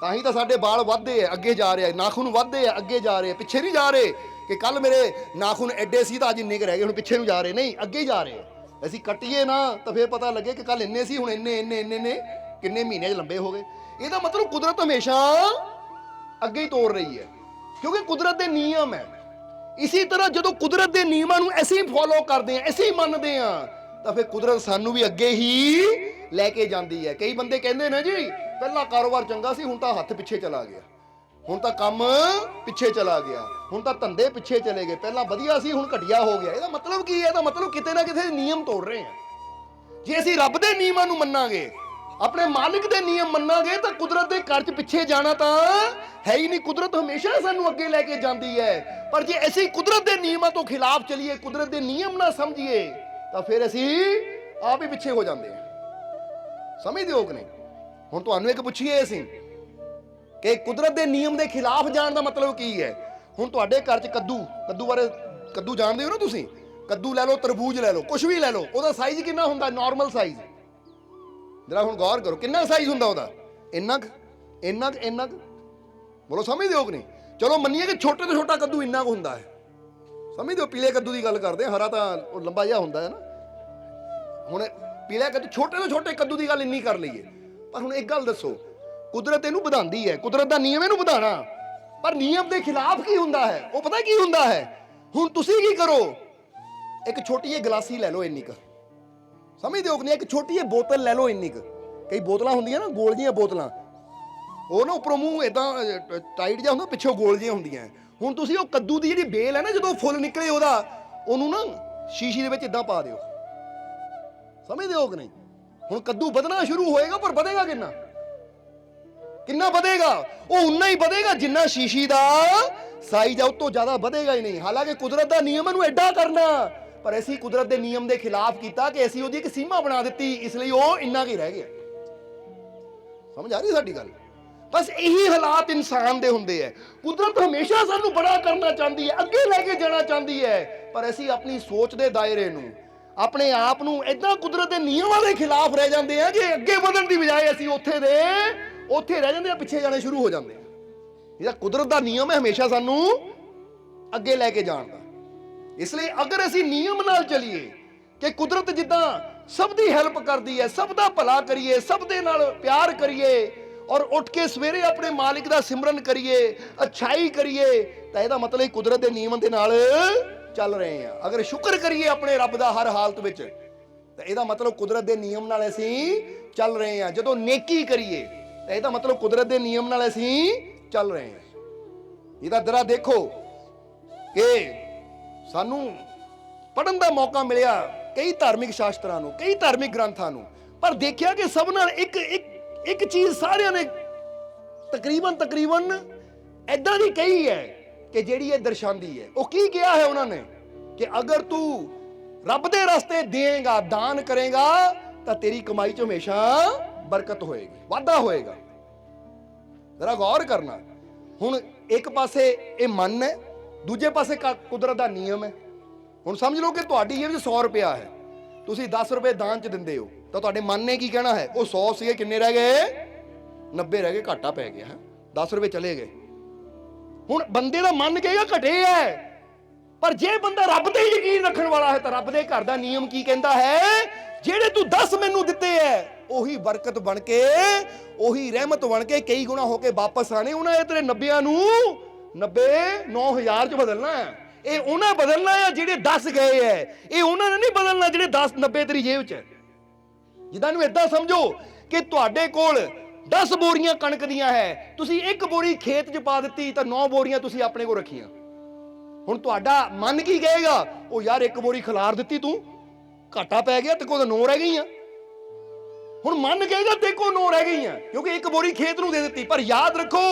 ਤਾਂ ਹੀ ਤਾਂ ਸਾਡੇ ਵਾਲ ਵੱਧਦੇ ਆ, ਅੱਗੇ ਜਾ ਰਿਹਾ, ਨਾਖੂਨ ਵੱਧਦੇ ਆ, ਅੱਗੇ ਜਾ ਰਹੇ, ਪਿੱਛੇ ਨਹੀਂ ਜਾ ਰਹੇ ਕਿ ਕੱਲ ਮੇਰੇ ਨਾਖੂਨ ਐਡੇ ਸੀ ਤਾਂ ਅੱਜ ਇੰਨੇ ਕੁ ਰਹਿ ਗਏ, ਹੁਣ ਪਿੱਛੇ ਨੂੰ ਜਾ ਰਹੇ, ਨਹੀਂ, ਅੱਗੇ ਜਾ ਰਹੇ। ਅਸੀਂ ਕੱਟੀਏ ਨਾ ਤਾਂ ਫਿਰ ਪਤਾ ਲੱਗੇ ਕਿ ਕੱਲ ਇੰਨੇ ਸੀ, ਹੁਣ ਇੰਨੇ ਕਿੰਨੇ ਮਹੀਨੇ 'ਚ ਲੰਬੇ ਹੋ ਗਏ। ਇਹਦਾ ਮਤਲਬ ਕੁਦਰਤ ਹਮੇਸ਼ਾ ਅੱਗੇ ਹੀ ਤੋਰ ਰਹੀ ਹੈ, ਕਿਉਂਕਿ ਕੁਦਰਤ ਦੇ ਨਿਯਮ ਹੈ। ਇਸੇ ਤਰ੍ਹਾਂ ਜਦੋਂ ਕੁਦਰਤ ਦੇ ਨਿਯਮਾਂ ਨੂੰ ਅਸੀਂ ਫੋਲੋ ਕਰਦੇ ਹਾਂ, ਅਸੀਂ ਮੰਨਦੇ ਹਾਂ, ਤਾਂ ਫਿਰ ਕੁਦਰਤ ਸਾਨੂੰ ਵੀ ਅੱਗੇ ਹੀ ਲੈ ਕੇ ਜਾਂਦੀ ਹੈ। ਕਈ ਬੰਦੇ ਕਹਿੰਦੇ ਨੇ ਜੀ ਪਹਿਲਾਂ ਕਾਰੋਬਾਰ ਚੰਗਾ ਸੀ, ਹੁਣ ਤਾਂ ਹੱਥ ਪਿੱਛੇ ਚਲਾ ਗਿਆ, ਹੁਣ ਤਾਂ ਕੰਮ ਪਿੱਛੇ ਚਲਾ ਗਿਆ, ਹੁਣ ਤਾਂ ਧੰਦੇ ਪਿੱਛੇ ਚਲੇ ਗਏ, ਪਹਿਲਾਂ ਵਧੀਆ ਸੀ ਹੁਣ ਘਟੀਆ ਹੋ ਗਿਆ। ਇਹਦਾ ਮਤਲਬ ਕੀ ਹੈ? ਇਹਦਾ ਮਤਲਬ ਕਿਤੇ ਨਾ ਕਿਤੇ ਨਿਯਮ ਤੋੜ ਰਹੇ ਹਾਂ। ਜੇ ਅਸੀਂ ਰੱਬ ਦੇ ਨਿਯਮਾਂ ਨੂੰ ਮੰਨਾਂਗੇ, ਆਪਣੇ ਮਾਲਿਕ ਦੇ ਨਿਯਮ ਮੰਨਾਂਗੇ, ਤਾਂ ਕੁਦਰਤ ਦੇ ਘਰ 'ਚ ਪਿੱਛੇ ਜਾਣਾ ਤਾਂ ਹੈ ਹੀ ਨਹੀਂ। ਕੁਦਰਤ ਹਮੇਸ਼ਾ ਸਾਨੂੰ ਅੱਗੇ ਲੈ ਕੇ ਜਾਂਦੀ ਹੈ। ਪਰ ਜੇ ਅਸੀਂ ਕੁਦਰਤ ਦੇ ਨਿਯਮਾਂ ਤੋਂ ਖਿਲਾਫ ਚੱਲੀਏ, ਕੁਦਰਤ ਦੇ ਨਿਯਮ ਨਾ ਸਮਝੀਏ, ਤਾਂ ਫਿਰ ਅਸੀਂ ਆਪ ਹੀ ਪਿੱਛੇ ਹੋ ਜਾਂਦੇ ਹਾਂ। ਸਮਝਦੇ ਹੋ ਕਿ ਨਹੀਂ? ਹੁਣ ਤੁਹਾਨੂੰ ਇੱਕ ਪੁੱਛੀਏ ਅਸੀਂ ਕਿ ਕੁਦਰਤ ਦੇ ਨਿਯਮ ਦੇ ਖਿਲਾਫ ਜਾਣ ਦਾ ਮਤਲਬ ਕੀ ਹੈ? ਹੁਣ ਤੁਹਾਡੇ ਘਰ 'ਚ ਕੱਦੂ ਬਾਰੇ, ਕੱਦੂ ਜਾਣਦੇ ਹੋ ਨਾ ਤੁਸੀਂ? ਕੱਦੂ ਲੈ ਲਓ, ਤਰਬੂਜ ਲੈ ਲਓ, ਕੁਝ ਵੀ ਲੈ ਲਓ, ਉਹਦਾ ਸਾਈਜ਼ ਕਿੰਨਾ ਹੁੰਦਾ? Normal size. ਜਰਾ ਹੁਣ ਗੌਰ ਕਰੋ, ਕਿੰਨਾ ਸਾਈਜ਼ ਹੁੰਦਾ ਉਹਦਾ? ਇੰਨਾ ਕੁ। ਬੋਲੋ ਸਮਝਦੇ ਹੋ ਕਿ ਨਹੀਂ? ਚਲੋ ਮੰਨੀਏ ਕਿ ਛੋਟੇ ਤੋਂ ਛੋਟਾ ਕੱਦੂ ਇੰਨਾ ਕੁ ਹੁੰਦਾ ਹੈ, ਸਮਝਦੇ ਹੋ? ਪੀਲੇ ਕੱਦੂ ਦੀ ਗੱਲ ਕਰਦੇ ਆ, ਹਰਾ ਤਾਂ ਉਹ ਲੰਬਾ ਜਿਹਾ ਹੁੰਦਾ ਹੈ ਨਾ। ਹੁਣ ਪੀਲੇ ਕੱਦੂ, ਛੋਟੇ ਤੋਂ ਛੋਟੇ ਕੱਦੂ ਦੀ ਗੱਲ ਇੰਨੀ ਕਰ ਲਈਏ, ਪਰ ਹੁਣ ਇੱਕ ਗੱਲ ਦੱਸੋ, ਕੁਦਰਤ ਇਹਨੂੰ ਵਧਾਉਂਦੀ ਹੈ, ਕੁਦਰਤ ਦਾ ਨਿਯਮ ਇਹਨੂੰ ਵਧਾਣਾ, ਪਰ ਨਿਯਮ ਦੇ ਖਿਲਾਫ ਕੀ ਹੁੰਦਾ ਹੈ? ਉਹ ਪਤਾ ਕੀ ਹੁੰਦਾ ਹੈ? ਹੁਣ ਤੁਸੀਂ ਕੀ ਕਰੋ, ਇੱਕ ਛੋਟੀ ਜਿਹੀ ਗਲਾਸੀ ਲੈ ਲਓ ਇੰਨੀ ਕੁ, ਸਮਝਦੇ ਹੋ ਕਿ ਨਹੀਂ? ਇੱਕ ਛੋਟੀ ਜਿਹੀ ਬੋਤਲ ਲੈ ਲਓ ਇੰਨੀ ਕੁ, ਕਈ ਬੋਤਲਾਂ ਹੁੰਦੀਆਂ ਨਾ ਗੋਲ ਜਿਹੀਆਂ ਬੋਤਲਾਂ, ਉਹ ਨਾ ਉੱਪਰੋਂ ਮੂੰਹ ਇਦਾਂ ਟਾਈਟ ਜਿਹਾ ਹੁੰਦਾ, ਪਿੱਛੋਂ ਗੋਲ ਜਿਹੀਆਂ ਹੁੰਦੀਆਂ। ਹੁਣ ਤੁਸੀਂ ਉਹ ਕੱਦੂ ਦੀ ਜਿਹੜੀ ਬੇਲ ਹੈ ਨਾ, ਜਦੋਂ ਫੁੱਲ ਨਿਕਲੇ ਉਹਦਾ, ਉਹਨੂੰ ਨਾ ਸ਼ੀਸ਼ੀ ਦੇ ਵਿੱਚ ਇਦਾਂ ਪਾ ਦਿਓ, ਸਮਝਦੇ ਹੋ ਕਿ ਨਹੀਂ? ਹੁਣ ਕੱਦੂ ਵਧਣਾ ਸ਼ੁਰੂ ਹੋਏਗਾ, ਪਰ ਵਧੇਗਾ ਕਿੰਨਾ? ਕਿੰਨਾ ਵਧੇਗਾ? ਉਹ ਉਨਾ ਹੀ ਵਧੇਗਾ ਜਿੰਨਾ ਸ਼ੀਸ਼ੀ ਦਾ ਸਾਈਜ਼ ਆ, ਉਸ ਤੋਂ ਜ਼ਿਆਦਾ ਵਧੇਗਾ ਹੀ ਨਹੀਂ। ਹਾਲਾਂਕਿ ਕੁਦਰਤ ਦਾ ਨਿਯਮ ਇਹਨੂੰ ਐਡਾ ਕਰਨਾ, ਪਰ ਅਸੀਂ ਕੁਦਰਤ ਦੇ ਨਿਯਮ ਦੇ ਖਿਲਾਫ ਕੀਤਾ ਕਿ ਅਸੀਂ ਉਹਦੀ ਇੱਕ ਸੀਮਾ ਬਣਾ ਦਿੱਤੀ, ਇਸ ਲਈ ਉਹ ਇੰਨਾ ਕੀ ਰਹਿ ਗਿਆ। ਸਮਝ ਆ ਰਹੀ ਸਾਡੀ ਗੱਲ? ਬਸ ਇਹੀ ਹਾਲਾਤ ਇਨਸਾਨ ਦੇ ਹੁੰਦੇ ਹੈ। ਕੁਦਰਤ ਹਮੇਸ਼ਾ ਸਾਨੂੰ ਬੜਾ ਕਰਨਾ ਚਾਹੁੰਦੀ ਹੈ, ਅੱਗੇ ਲੈ ਕੇ ਜਾਣਾ ਚਾਹੁੰਦੀ ਹੈ, ਪਰ ਅਸੀਂ ਆਪਣੀ ਸੋਚ ਦੇ ਦਾਇਰੇ ਨੂੰ, ਆਪਣੇ ਆਪ ਨੂੰ ਏਦਾਂ ਕੁਦਰਤ ਦੇ ਨਿਯਮਾਂ ਦੇ ਖਿਲਾਫ ਰਹਿ ਜਾਂਦੇ ਆ ਕਿ ਅੱਗੇ ਵਧਣ ਦੀ ਬਜਾਏ ਅਸੀਂ ਉੱਥੇ ਰਹਿ ਜਾਂਦੇ ਆ, ਪਿੱਛੇ ਜਾਣੇ ਸ਼ੁਰੂ ਹੋ ਜਾਂਦੇ ਆ। ਇਹਦਾ ਕੁਦਰਤ ਦਾ ਨਿਯਮ ਹੈ ਹਮੇਸ਼ਾ ਸਾਨੂੰ ਅੱਗੇ ਲੈ ਕੇ ਜਾਣ ਦਾ। ਇਸ ਲਈ ਅਗਰ ਅਸੀਂ ਨਿਯਮ ਨਾਲ ਚੱਲੀਏ ਕਿ ਕੁਦਰਤ ਜਿੱਦਾਂ ਸਭ ਦੀ ਹੈਲਪ ਕਰਦੀ ਹੈ, ਸਭ ਦਾ ਭਲਾ ਕਰੀਏ, ਸਭ ਦੇ ਨਾਲ ਪਿਆਰ ਕਰੀਏ, ਔਰ ਉੱਠ ਕੇ ਸਵੇਰੇ ਆਪਣੇ ਮਾਲਿਕ ਦਾ ਸਿਮਰਨ ਕਰੀਏ, ਅੱਛਾਈ ਕਰੀਏ, ਤਾਂ ਇਹਦਾ ਮਤਲਬ ਕੁਦਰਤ ਦੇ ਨਿਯਮ ਦੇ ਨਾਲ ਚੱਲ ਰਹੇ ਹਾਂ। ਅਗਰ ਸ਼ੁਕਰ ਕਰੀਏ ਆਪਣੇ ਰੱਬ ਦਾ ਹਰ ਹਾਲਤ ਵਿੱਚ, ਤਾਂ ਇਹਦਾ ਮਤਲਬ ਕੁਦਰਤ ਦੇ ਨਿਯਮ ਨਾਲ ਅਸੀਂ ਚੱਲ ਰਹੇ ਹਾਂ। ਜਦੋਂ ਨੇਕੀ ਕਰੀਏ, ਤਾਂ ਇਹਦਾ ਮਤਲਬ ਕੁਦਰਤ ਦੇ ਨਿਯਮ ਨਾਲ ਅਸੀਂ ਚੱਲ ਰਹੇ ਹਾਂ। ਇਹਦਾ ਜ਼ਰਾ ਦੇਖੋ ਕਿ ਸਾਨੂੰ ਪੜ੍ਹਨ ਦਾ ਮੌਕਾ ਮਿਲਿਆ ਕਈ ਧਾਰਮਿਕ ਸ਼ਾਸਤਰਾਂ ਨੂੰ, ਕਈ ਧਾਰਮਿਕ ਗ੍ਰੰਥਾਂ ਨੂੰ, ਪਰ ਦੇਖਿਆ ਕਿ ਸਭ ਨਾਲ ਇੱਕ ਚੀਜ਼ ਸਾਰਿਆਂ ਨੇ ਤਕਰੀਬਨ ਏਦਾਂ ਦੀ ਕਹੀ ਹੈ ਕਿ ਜਿਹੜੀ ਇਹ ਦਰਸਾਉਂਦੀ ਹੈ। ਉਹ ਕੀ ਕਿਹਾ ਹੈ ਉਹਨਾਂ ਨੇ? ਕਿ ਅਗਰ ਤੂੰ ਰੱਬ ਦੇ ਰਸਤੇ ਦੇਏਗਾ, ਦਾਨ ਕਰੇਗਾ, ਤਾਂ ਤੇਰੀ ਕਮਾਈ 'ਚ ਹਮੇਸ਼ਾ ਬਰਕਤ ਹੋਏਗੀ, ਵਾਧਾ ਹੋਏਗਾ। ਜ਼ਰਾ ਗੌਰ ਕਰਨਾ। ਹੁਣ ਇੱਕ ਪਾਸੇ ਇਹ ਮਨ ਹੈ, ਦੂਜੇ ਪਾਸੇ ਕੁਦਰਤ ਦਾ ਨਿਯਮ ਹੈ। ਹੁਣ ਸਮਝ ਲਓ ਕਿ ਤੁਹਾਡੀ ਜੇਬ 'ਚ 100 ਰੁਪਇਆ ਹੈ, ਤੁਸੀਂ 10 ਰੁਪਏ ਦਾਨ 'ਚ ਦਿੰਦੇ ਹੋ, ਤਾਂ ਤੁਹਾਡੇ ਮਨ ਨੇ ਕੀ ਕਹਿਣਾ ਹੈ? ਉਹ 100 ਸੀਗੇ, ਕਿੰਨੇ ਰਹਿ ਗਏ? 90 ਰਹਿ ਗਏ, ਘਾਟਾ ਪੈ ਗਿਆ ਹੈ, 10 ਰੁਪਏ ਚਲੇ ਗਏ। ਹੁਣ ਬੰਦੇ ਦਾ ਮਨ ਕਹੇਗਾ ਘਟੇ ਹੈ, ਪਰ ਜੇ ਬੰਦਾ ਰੱਬ ਤੇ ਯਕੀਨ ਰੱਖਣ ਵਾਲਾ ਹੈ, ਤਾਂ ਰੱਬ ਦੇ ਘਰ ਦਾ ਨਿਯਮ ਕੀ ਕਹਿੰਦਾ ਹੈ? ਜਿਹੜੇ ਤੂੰ 10 ਮੈਨੂੰ ਦਿੱਤੇ ਹੈ, ਉਹੀ ਬਰਕਤ ਬਣ ਕੇ, ਉਹੀ ਰਹਿਮਤ ਬਣ ਕੇ ਕਈ ਗੁਣਾ ਹੋ ਕੇ ਵਾਪਸ ਆਣੇ। ਉਹਨਾਂ ਇਹ ਤੇਰੇ 90 ਨੂੰ 90,000 ਚ ਬਦਲਣਾ ਹੈ। ਇਹ ਉਹਨਾਂ ਬਦਲਣਾ ਹੈ ਜਿਹੜੇ 10 ਗਏ ਹੈ, ਇਹ ਉਹਨਾਂ ਨੇ ਨਹੀਂ ਬਦਲਣਾ ਜਿਹੜੇ 90 ਤੇਰੀ ਜੇਬ ਚ ਹੈ। ਜਿੱਦਾਂ ਨੂੰ ਏਦਾਂ ਸਮਝੋ ਕਿ ਤੁਹਾਡੇ ਕੋਲ 10 ਬੋਰੀਆਂ ਕਣਕ ਦੀਆਂ ਹੈ, ਤੁਸੀਂ ਇੱਕ ਬੋਰੀ ਖੇਤ 'ਚ ਪਾ ਦਿੱਤੀ, ਤਾਂ 9 ਬੋਰੀਆਂ ਤੁਸੀਂ ਆਪਣੇ ਕੋਲ ਰੱਖੀਆਂ। ਹੁਣ ਤੁਹਾਡਾ ਮਨ ਕੀ ਕਹੇਗਾ? ਉਹ ਯਾਰ ਇੱਕ ਬੋਰੀ ਖਿਲਾਰ ਦਿੱਤੀ ਤੂੰ, ਘਾਟਾ ਪੈ ਗਿਆ, ਤੇ ਕੋਲ 9 ਰਹਿ ਗਈਆਂ। ਹੁਣ ਮਨ ਕਹੇਗਾ ਤੇ ਕੋਲ 9 ਰਹਿ ਗਈਆਂ, ਕਿਉਂਕਿ ਇੱਕ ਬੋਰੀ ਖੇਤ ਨੂੰ ਦੇ ਦਿੱਤੀ। ਪਰ ਯਾਦ ਰੱਖੋ,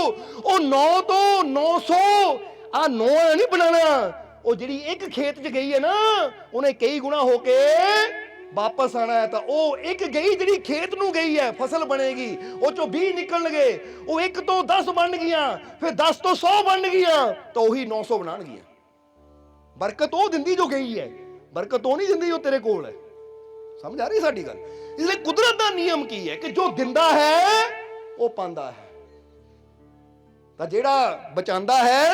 ਉਹ 9 ਤੋਂ 900 ਆ 9 ਨਹੀਂ ਬਣਾਣਾ। ਉਹ ਜਿਹੜੀ ਇੱਕ ਖੇਤ 'ਚ ਗਈ ਹੈ ਨਾ, ਉਹਨੇ ਕਈ ਗੁਣਾ ਹੋ ਕੇ ਵਾਪਸ ਆਣਾ ਹੈ। ਤਾਂ ਉਹ ਇੱਕ ਗਈ ਜਿਹੜੀ ਖੇਤ ਨੂੰ ਗਈ ਹੈ, ਫਸਲ ਬਣੇਗੀ, ਉਹ ਚੋਂ 20 ਨਿਕਲਣਗੇ, ਉਹ 1 ਤੋਂ 10 ਬਣ ਗਈਆਂ, ਫਿਰ 10 ਤੋਂ 100 ਬਣ ਗਈਆਂ, ਤਾਂ ਉਹੀ 900 ਬਣਾਉਣਗੀਆਂ। ਬਰਕਤ ਉਹ ਦਿੰਦੀ ਜੋ ਗਈ ਹੈ, ਬਰਕਤ ਉਹ ਨਹੀਂ ਦਿੰਦੀ ਜੋ ਤੇਰੇ ਕੋਲ ਹੈ। ਸਮਝ ਆ ਰਹੀ ਸਾਡੀ ਗੱਲ? ਇਸ ਲਈ ਕੁਦਰਤ ਦਾ ਨਿਯਮ ਕੀ ਹੈ ਕਿ ਜੋ ਦਿੰਦਾ ਹੈ ਉਹ ਪਾਉਂਦਾ ਹੈ, ਤਾਂ ਜਿਹੜਾ ਬਚਾਉਂਦਾ ਹੈ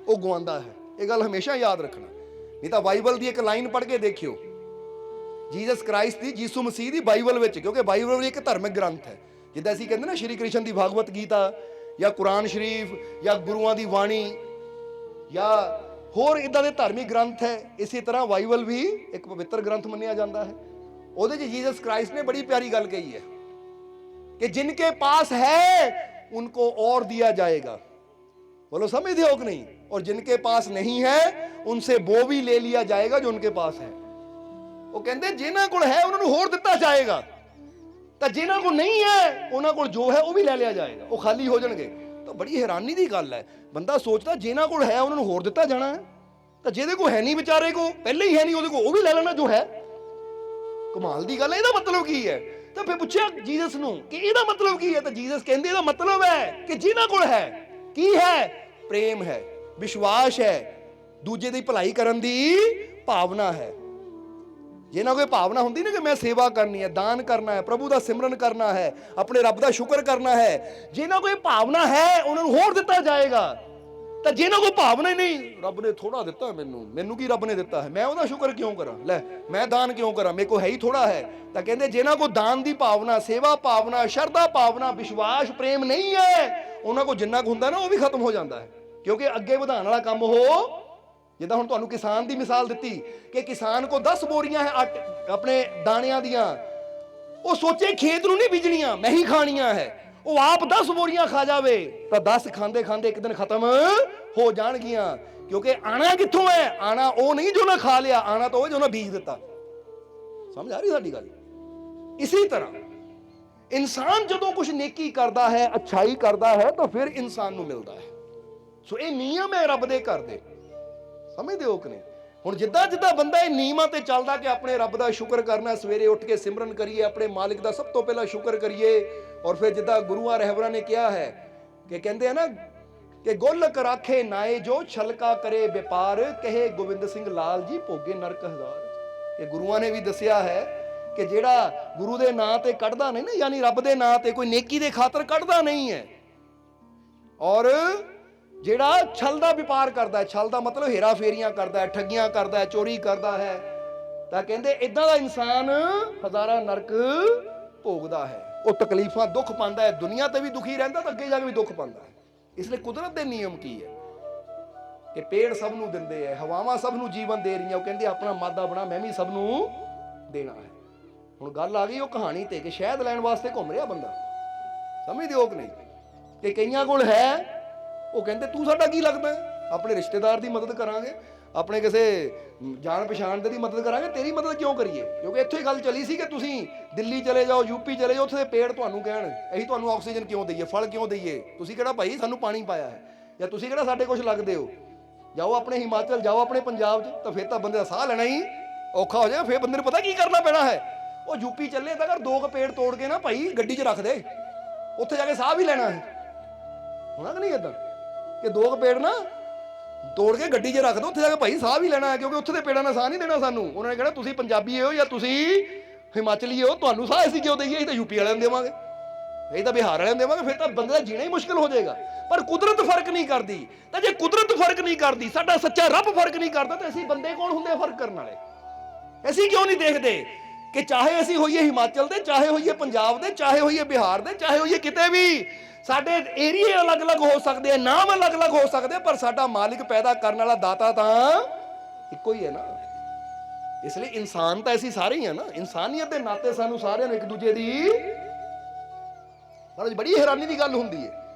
ਉਹ ਗਵਾਉਂਦਾ ਹੈ। ਇਹ ਗੱਲ ਹਮੇਸ਼ਾ ਯਾਦ ਰੱਖਣਾ। ਨਹੀਂ ਤਾਂ ਬਾਈਬਲ ਦੀ ਇੱਕ ਲਾਈਨ ਪੜ੍ਹ ਕੇ ਦੇਖਿਓ, ਜੀਸਸ ਕ੍ਰਾਈਸਟ ਦੀ, ਯਿਸੂ ਮਸੀਹ ਦੀ ਬਾਈਬਲ ਵਿੱਚ, ਕਿਉਂਕਿ ਬਾਈਬਲ ਵੀ ਇੱਕ ਧਾਰਮਿਕ ਗ੍ਰੰਥ ਹੈ। ਜਿੱਦਾਂ ਅਸੀਂ ਕਹਿੰਦੇ ਨਾ ਸ਼੍ਰੀ ਕ੍ਰਿਸ਼ਨ ਦੀ ਭਾਗਵਤ ਗੀਤਾ, ਜਾਂ ਕੁਰਾਨ ਸ਼ਰੀਫ, ਜਾਂ ਗੁਰੂਆਂ ਦੀ ਬਾਣੀ, ਜਾਂ ਹੋਰ ਇਦਾਂ ਦੇ ਧਾਰਮਿਕ ਗ੍ਰੰਥ ਹੈ। ਇਸੇ ਤਰ੍ਹਾਂ ਬਾਈਬਲ ਵੀ ਇੱਕ ਪਵਿੱਤਰ ਗ੍ਰੰਥ ਮੰਨਿਆ ਜਾਂਦਾ ਹੈ। ਉਹਦੇ 'ਚ ਜੀਸਸ ਕ੍ਰਾइस्ट ने बड़ी प्यारी गल कही है कि जिनके पास है उनको और दिया जाएगा। बोलो समझते हो कि नहीं? और जिनके पास नहीं है उनसे वो भी ले लिया जाएगा जो उनके पास है। वो कहते जिन्हां कोल है उन्होंने होर दिता जाएगा, तो जिन्हां कोल नहीं है उन्हां कोल जो है वो भी ले लिया जाएगा, वो खाली हो जाएंगे। तो बड़ी हैरानी की गल है, बंदा सोचता जिन्हां कोल है उन्होंने होर दिता जाना है, तो जिहदे कोल है नहीं बेचारे को पहले ही है नहीं, उहदे कोल वो भी ले लेना जो है। कमाल दी गल है। ਇਹਦਾ ਮਤਲਬ ਕੀ ਹੈ? ਤਾਂ ਫਿਰ ਪੁੱਛਿਆ ਜੀਸਸ ਨੂੰ ਕਿ ਇਹਦਾ ਮਤਲਬ ਕੀ ਹੈ, ਤਾਂ ਜੀਸਸ ਕਹਿੰਦੇ ਇਹਦਾ ਮਤਲਬ ਹੈ ਕਿ ਜਿਨ੍ਹਾਂ ਕੋਲ ਹੈ ਕੀ ਹੈ? ਪ੍ਰੇਮ ਹੈ, ਵਿਸ਼ਵਾਸ ਹੈ, ਦੂਜੇ ਦੀ ਭਲਾਈ ਕਰਨ ਦੀ ਭਾਵਨਾ ਹੈ। ਜੇ ਨਾ ਕੋਈ ਭਾਵਨਾ ਹੁੰਦੀ ਨਾ ਕਿ ਮੈਂ ਸੇਵਾ ਕਰਨੀ ਹੈ, ਦਾਨ ਕਰਨਾ ਹੈ, ਪ੍ਰਭੂ ਦਾ ਸਿਮਰਨ ਕਰਨਾ ਹੈ, ਆਪਣੇ ਰੱਬ ਦਾ ਸ਼ੁਕਰ ਕਰਨਾ ਹੈ, ਜੇ ਨਾ ਕੋਈ ਭਾਵਨਾ ਹੈ ਉਹਨਾਂ ਨੂੰ ਹੋਰ ਦਿੱਤਾ ਜਾਏਗਾ। ਤਾਂ ਜੇ ਨਾ ਕੋਈ ਭਾਵਨਾ ਹੀ ਨਹੀਂ, ਰੱਬ ਨੇ ਥੋੜਾ ਦਿੱਤਾ ਮੈਨੂੰ ਕੀ ਰੱਬ ਨੇ ਦਿੱਤਾ ਹੈ, ਮੈਂ ਉਹਦਾ ਸ਼ੁਕਰ ਕਿਉਂ ਕਰਾਂ, ਲੈ ਮੈਂ ਦਾਨ ਕਿਉਂ ਕਰਾਂ, ਮੇਰੇ ਕੋਲ ਹੈ ਹੀ ਥੋੜਾ ਹੈ। ਤਾਂ ਕਹਿੰਦੇ ਜੇ ਨਾ ਕੋਈ ਦਾਨ ਦੀ ਭਾਵਨਾ, ਸੇਵਾ ਭਾਵਨਾ, ਸ਼ਰਧਾ ਭਾਵਨਾ, ਵਿਸ਼ਵਾਸ ਪ੍ਰੇਮ ਨਹੀਂ ਹੈ, ਉਹਨਾਂ ਕੋਲ ਜਿੰਨਾ ਕੁ ਹੁੰਦਾ ਨਾ ਉਹ ਵੀ ਖਤਮ ਹੋ ਜਾਂਦਾ ਹੈ। ਕਿਉਂਕਿ ਅੱਗੇ ਵਧਾਉਣ ਵਾਲਾ ਕੰਮ ਉਹ, ਜਿੱਦਾਂ ਹੁਣ ਤੁਹਾਨੂੰ ਕਿਸਾਨ ਦੀ ਮਿਸਾਲ ਦਿੱਤੀ ਕਿ ਕਿਸਾਨ ਕੋ 10 ਬੋਰੀਆਂ ਹੈ ਆਪਣੇ ਦਾਣਿਆਂ ਦੀਆਂ, ਉਹ ਸੋਚੇ ਖੇਤ ਨੂੰ ਨਹੀਂ ਬੀਜਣੀਆਂ, ਮੈਂ ਹੀ ਖਾਣੀਆਂ ਹੈ, ਉਹ ਆਪ 10 ਬੋਰੀਆਂ ਖਾ ਜਾਵੇ ਤਾਂ 10 ਖਾਂਦੇ ਖਾਂਦੇ ਇੱਕ ਦਿਨ ਖਤਮ ਹੋ ਜਾਣਗੀਆਂ। ਕਿਉਂਕਿ ਆਣਾ ਕਿੱਥੋਂ ਹੈ, ਆਣਾ ਉਹ ਨਹੀਂ ਜੋ ਨਾ ਖਾ ਲਿਆ, ਆਣਾ ਤਾਂ ਉਹ ਜੋ ਨਾ ਬੀਜ ਦਿੱਤਾ। ਸਮਝ ਆ ਰਹੀ ਸਾਡੀ ਗੱਲ? ਇਸੇ ਤਰ੍ਹਾਂ ਇਨਸਾਨ ਜਦੋਂ ਕੁਝ ਨੇਕੀ ਕਰਦਾ ਹੈ, ਅੱਛਾਈ ਕਰਦਾ ਹੈ, ਤਾਂ ਫਿਰ ਇਨਸਾਨ ਨੂੰ ਮਿਲਦਾ ਹੈ। ਸੋ ਇਹ ਨਿਯਮ ਹੈ ਰੱਬ ਦੇ ਘਰ ਦੇ, ਸਮਝਦੇ ਹੋ ਕਿ ਨਹੀਂ? ਹੁਣ ਜਿੱਦਾਂ ਜਿੱਦਾਂ ਬੰਦਾ ਇਹ ਨਿਯਮਾਂ ਤੇ ਚੱਲਦਾ ਕਿ ਆਪਣੇ ਰੱਬ ਦਾ ਸ਼ੁਕਰ ਕਰਨਾ, ਸਵੇਰੇ ਉੱਠ ਕੇ ਸਿਮਰਨ ਕਰੀਏ, ਆਪਣੇ ਮਾਲਿਕ ਦਾ ਸਭ ਤੋਂ ਪਹਿਲਾਂ ਸ਼ੁਕਰ ਕਰੀਏ। ਔਰ ਫਿਰ ਜਿੱਦਾਂ ਗੁਰੂਆਂ ਰਹਿਬਰਾਂ ਨੇ ਕਿਹਾ ਹੈ ਕਿ ਕਹਿੰਦੇ ਆ ਨਾ ਕਿ ਗੋਲਕ ਰਾਖੇ ਨਾਏ ਜੋ ਛਲਕਾ ਕਰੇ ਵਪਾਰ, ਕਹੇ ਗੋਬਿੰਦ ਸਿੰਘ ਲਾਲ ਜੀ ਭੋਗੇ ਨਰਕ ਹਜ਼ਾਰ। ਕਿ ਗੁਰੂਆਂ ਨੇ ਵੀ ਦੱਸਿਆ ਹੈ ਕਿ ਜਿਹੜਾ ਗੁਰੂ ਦੇ ਨਾਂ ਤੇ ਕੱਢਦਾ ਨਹੀਂ ਨਾ, ਯਾਨੀ ਰੱਬ ਦੇ ਨਾਂ ਤੇ ਕੋਈ ਨੇਕੀ ਦੇ ਖਾਤਰ ਕੱਢਦਾ ਨਹੀਂ ਹੈ, ਔਰ ਜਿਹੜਾ ਛਲ ਦਾ ਵਪਾਰ ਕਰਦਾ ਹੈ, ਛਲ ਦਾ ਮਤਲਬ ਹੇਰਾ ਫੇਰੀਆਂ ਕਰਦਾ ਹੈ, ਠੱਗੀਆਂ ਕਰਦਾ ਹੈ, ਚੋਰੀ ਕਰਦਾ ਹੈ, ਤਾਂ ਕਹਿੰਦੇ ਇਦਾਂ ਦਾ ਇਨਸਾਨ ਹਜ਼ਾਰਾਂ ਨਰਕ ਭੋਗਦਾ ਹੈ। ਉਹ ਤਕਲੀਫਾਂ ਦੁੱਖ ਪਾਉਂਦਾ ਹੈ, ਦੁਨੀਆ ਤੇ ਵੀ ਦੁਖੀ ਰਹਿੰਦਾ ਤਾਂ ਅੱਗੇ ਜਾ ਕੇ ਵੀ ਦੁੱਖ ਪਾਉਂਦਾ ਹੈ। ਇਸ ਲਈ ਕੁਦਰਤ ਦੇ ਨਿਯਮ ਕੀ ਹੈ ਕਿ ਪੇੜ ਸਭ ਨੂੰ ਦਿੰਦੇ ਹੈ, ਹਵਾਵਾਂ ਸਭ ਨੂੰ ਜੀਵਨ ਦੇ ਰਹੀਆਂ, ਉਹ ਕਹਿੰਦੇ ਆਪਣਾ ਮਾਦਾ ਬਣਾ, ਮੈਂ ਵੀ ਸਭ ਨੂੰ ਦੇਣਾ ਹੈ। ਹੁਣ ਗੱਲ ਆ ਗਈ ਉਹ ਕਹਾਣੀ ਤੇ ਕਿ ਸ਼ਹਿਦ ਲੈਣ ਵਾਸਤੇ ਘੁੰਮ ਰਿਹਾ ਬੰਦਾ, ਸਮਝਦੇ ਹੋ ਕਿ ਨਹੀਂ? ਕਿ ਕਈਆਂ ਕੋਲ ਹੈ, ਉਹ ਕਹਿੰਦੇ ਤੂੰ ਸਾਡਾ ਕੀ ਲੱਗਦਾ ਹੈ, ਆਪਣੇ ਰਿਸ਼ਤੇਦਾਰ ਦੀ ਮਦਦ ਕਰਾਂਗੇ, ਆਪਣੇ ਕਿਸੇ ਜਾਣ ਪਛਾਣ ਦੇ ਦੀ ਮਦਦ ਕਰਾਂਗੇ, ਤੇਰੀ ਮਦਦ ਕਿਉਂ ਕਰੀਏ? ਕਿਉਂਕਿ ਇੱਥੇ ਹੀ ਗੱਲ ਚੱਲੀ ਸੀ ਕਿ ਤੁਸੀਂ ਦਿੱਲੀ ਚਲੇ ਜਾਓ, ਯੂਪੀ ਚਲੇ ਜਾਓ, ਉੱਥੇ ਦੇ ਪੇੜ ਤੁਹਾਨੂੰ ਕਹਿਣ ਅਸੀਂ ਤੁਹਾਨੂੰ ਆਕਸੀਜਨ ਕਿਉਂ ਦਈਏ, ਫਲ ਕਿਉਂ ਦਈਏ, ਤੁਸੀਂ ਕਿਹੜਾ ਭਾਈ ਸਾਨੂੰ ਪਾਣੀ ਪਾਇਆ ਹੈ, ਜਾਂ ਤੁਸੀਂ ਕਿਹੜਾ ਸਾਡੇ ਕੁਝ ਲੱਗਦੇ ਹੋ? ਜਾਓ ਆਪਣੇ ਹਿਮਾਚਲ, ਜਾਓ ਆਪਣੇ ਪੰਜਾਬ 'ਚ, ਤਾਂ ਫਿਰ ਤਾਂ ਬੰਦੇ ਦਾ ਸਾਹ ਲੈਣਾ ਹੀ ਔਖਾ ਹੋ ਜਾਏਗਾ। ਫਿਰ ਬੰਦੇ ਨੂੰ ਪਤਾ ਕੀ ਕਰਨਾ ਪੈਣਾ ਹੈ, ਉਹ ਯੂਪੀ ਚੱਲੇ ਤਾਂ ਕਰ 2 ਪੇੜ ਤੋੜ ਕੇ ਨਾ ਭਾਈ ਗੱਡੀ 'ਚ ਰੱਖ ਦੇ, ਉੱਥੇ ਜਾ ਕੇ ਸਾਹ ਵੀ ਲੈਣਾ ਹੈ। ਹੋਣਾ ਕਿ ਨਹੀਂ ਏਦਾਂ ਕਿ 2 ਪੇੜ ਨਾ ਤੋੜ ਕੇ ਗੱਡੀ 'ਚ ਰੱਖ ਦੋ, ਉੱਥੇ ਜਾ ਕੇ ਭਾਈ ਸਾਹ ਵੀ ਲੈਣਾ ਹੈ, ਕਿਉਂਕਿ ਉੱਥੇ ਦੇ ਪੇੜਾਂ ਨੇ ਸਾਹ ਨਹੀਂ ਦੇਣਾ ਸਾਨੂੰ। ਉਹਨਾਂ ਨੇ ਕਹਿਣਾ ਤੁਸੀਂ ਪੰਜਾਬੀ ਹੋ ਜਾਂ ਤੁਸੀਂ ਹਿਮਾਚਲੀ ਹੋ, ਤੁਹਾਨੂੰ ਸਾਹ ਅਸੀਂ ਕਿਉਂ ਦਈਏ, ਅਸੀਂ ਤਾਂ ਯੂਪੀ ਵਾਲਿਆਂ ਨੂੰ ਦੇਵਾਂਗੇ, ਅਸੀਂ ਤਾਂ ਬਿਹਾਰ ਵਾਲਿਆਂ ਨੂੰ ਦੇਵਾਂਗੇ, ਫਿਰ ਤਾਂ ਬੰਦੇ ਦਾ ਜੀਣਾ ਹੀ ਮੁਸ਼ਕਿਲ ਹੋ ਜਾਏਗਾ। ਪਰ ਕੁਦਰਤ ਫਰਕ ਨਹੀਂ ਕਰਦੀ, ਤਾਂ ਜੇ ਕੁਦਰਤ ਫਰਕ ਨਹੀਂ ਕਰਦੀ, ਸਾਡਾ ਸੱਚਾ ਰੱਬ ਫਰਕ ਨਹੀਂ ਕਰਦਾ, ਤਾਂ ਅਸੀਂ ਬੰਦੇ ਕੌਣ ਹੁੰਦੇ ਫਰਕ ਕਰਨ ਵਾਲੇ? ਅਸੀਂ ਕਿਉਂ ਨਹੀਂ ਦੇਖਦੇ ਕਿ ਚਾਹੇ ਅਸੀਂ ਹੋਈਏ ਹਿਮਾਚਲ ਦੇ, ਚਾਹੇ ਹੋਈਏ ਪੰਜਾਬ ਦੇ, ਚਾਹੇ ਹੋਈਏ ਬਿਹਾਰ ਦੇ, ਚਾਹੇ ਹੋਈਏ ਕਿਤੇ ਵੀ, ਸਾਡੇ ਏਰੀਏ ਅਲੱਗ-ਅਲੱਗ ਹੋ ਸਕਦੇ ਆ, ਨਾਮ ਅਲੱਗ-ਅਲੱਗ ਹੋ ਸਕਦੇ ਆ, ਪਰ ਸਾਡਾ ਮਾਲਿਕ ਪੈਦਾ ਕਰਨ ਵਾਲਾ ਦਾਤਾ ਤਾਂ ਇੱਕੋ ਹੀ ਹੈ ਨਾ। ਇਸ ਲਈ ਇਨਸਾਨ ਤਾਂ ਅਸੀਂ ਸਾਰੇ ਹੀ ਆ ਨਾ, ਇਨਸਾਨੀਅਤ ਦੇ ਨਾਤੇ ਸਾਨੂੰ ਸਾਰਿਆਂ ਨੂੰ ਇੱਕ ਦੂਜੇ ਦੀ ਬੜੀ ਹੈਰਾਨੀ ਦੀ ਗੱਲ ਹੁੰਦੀ ਹੈ।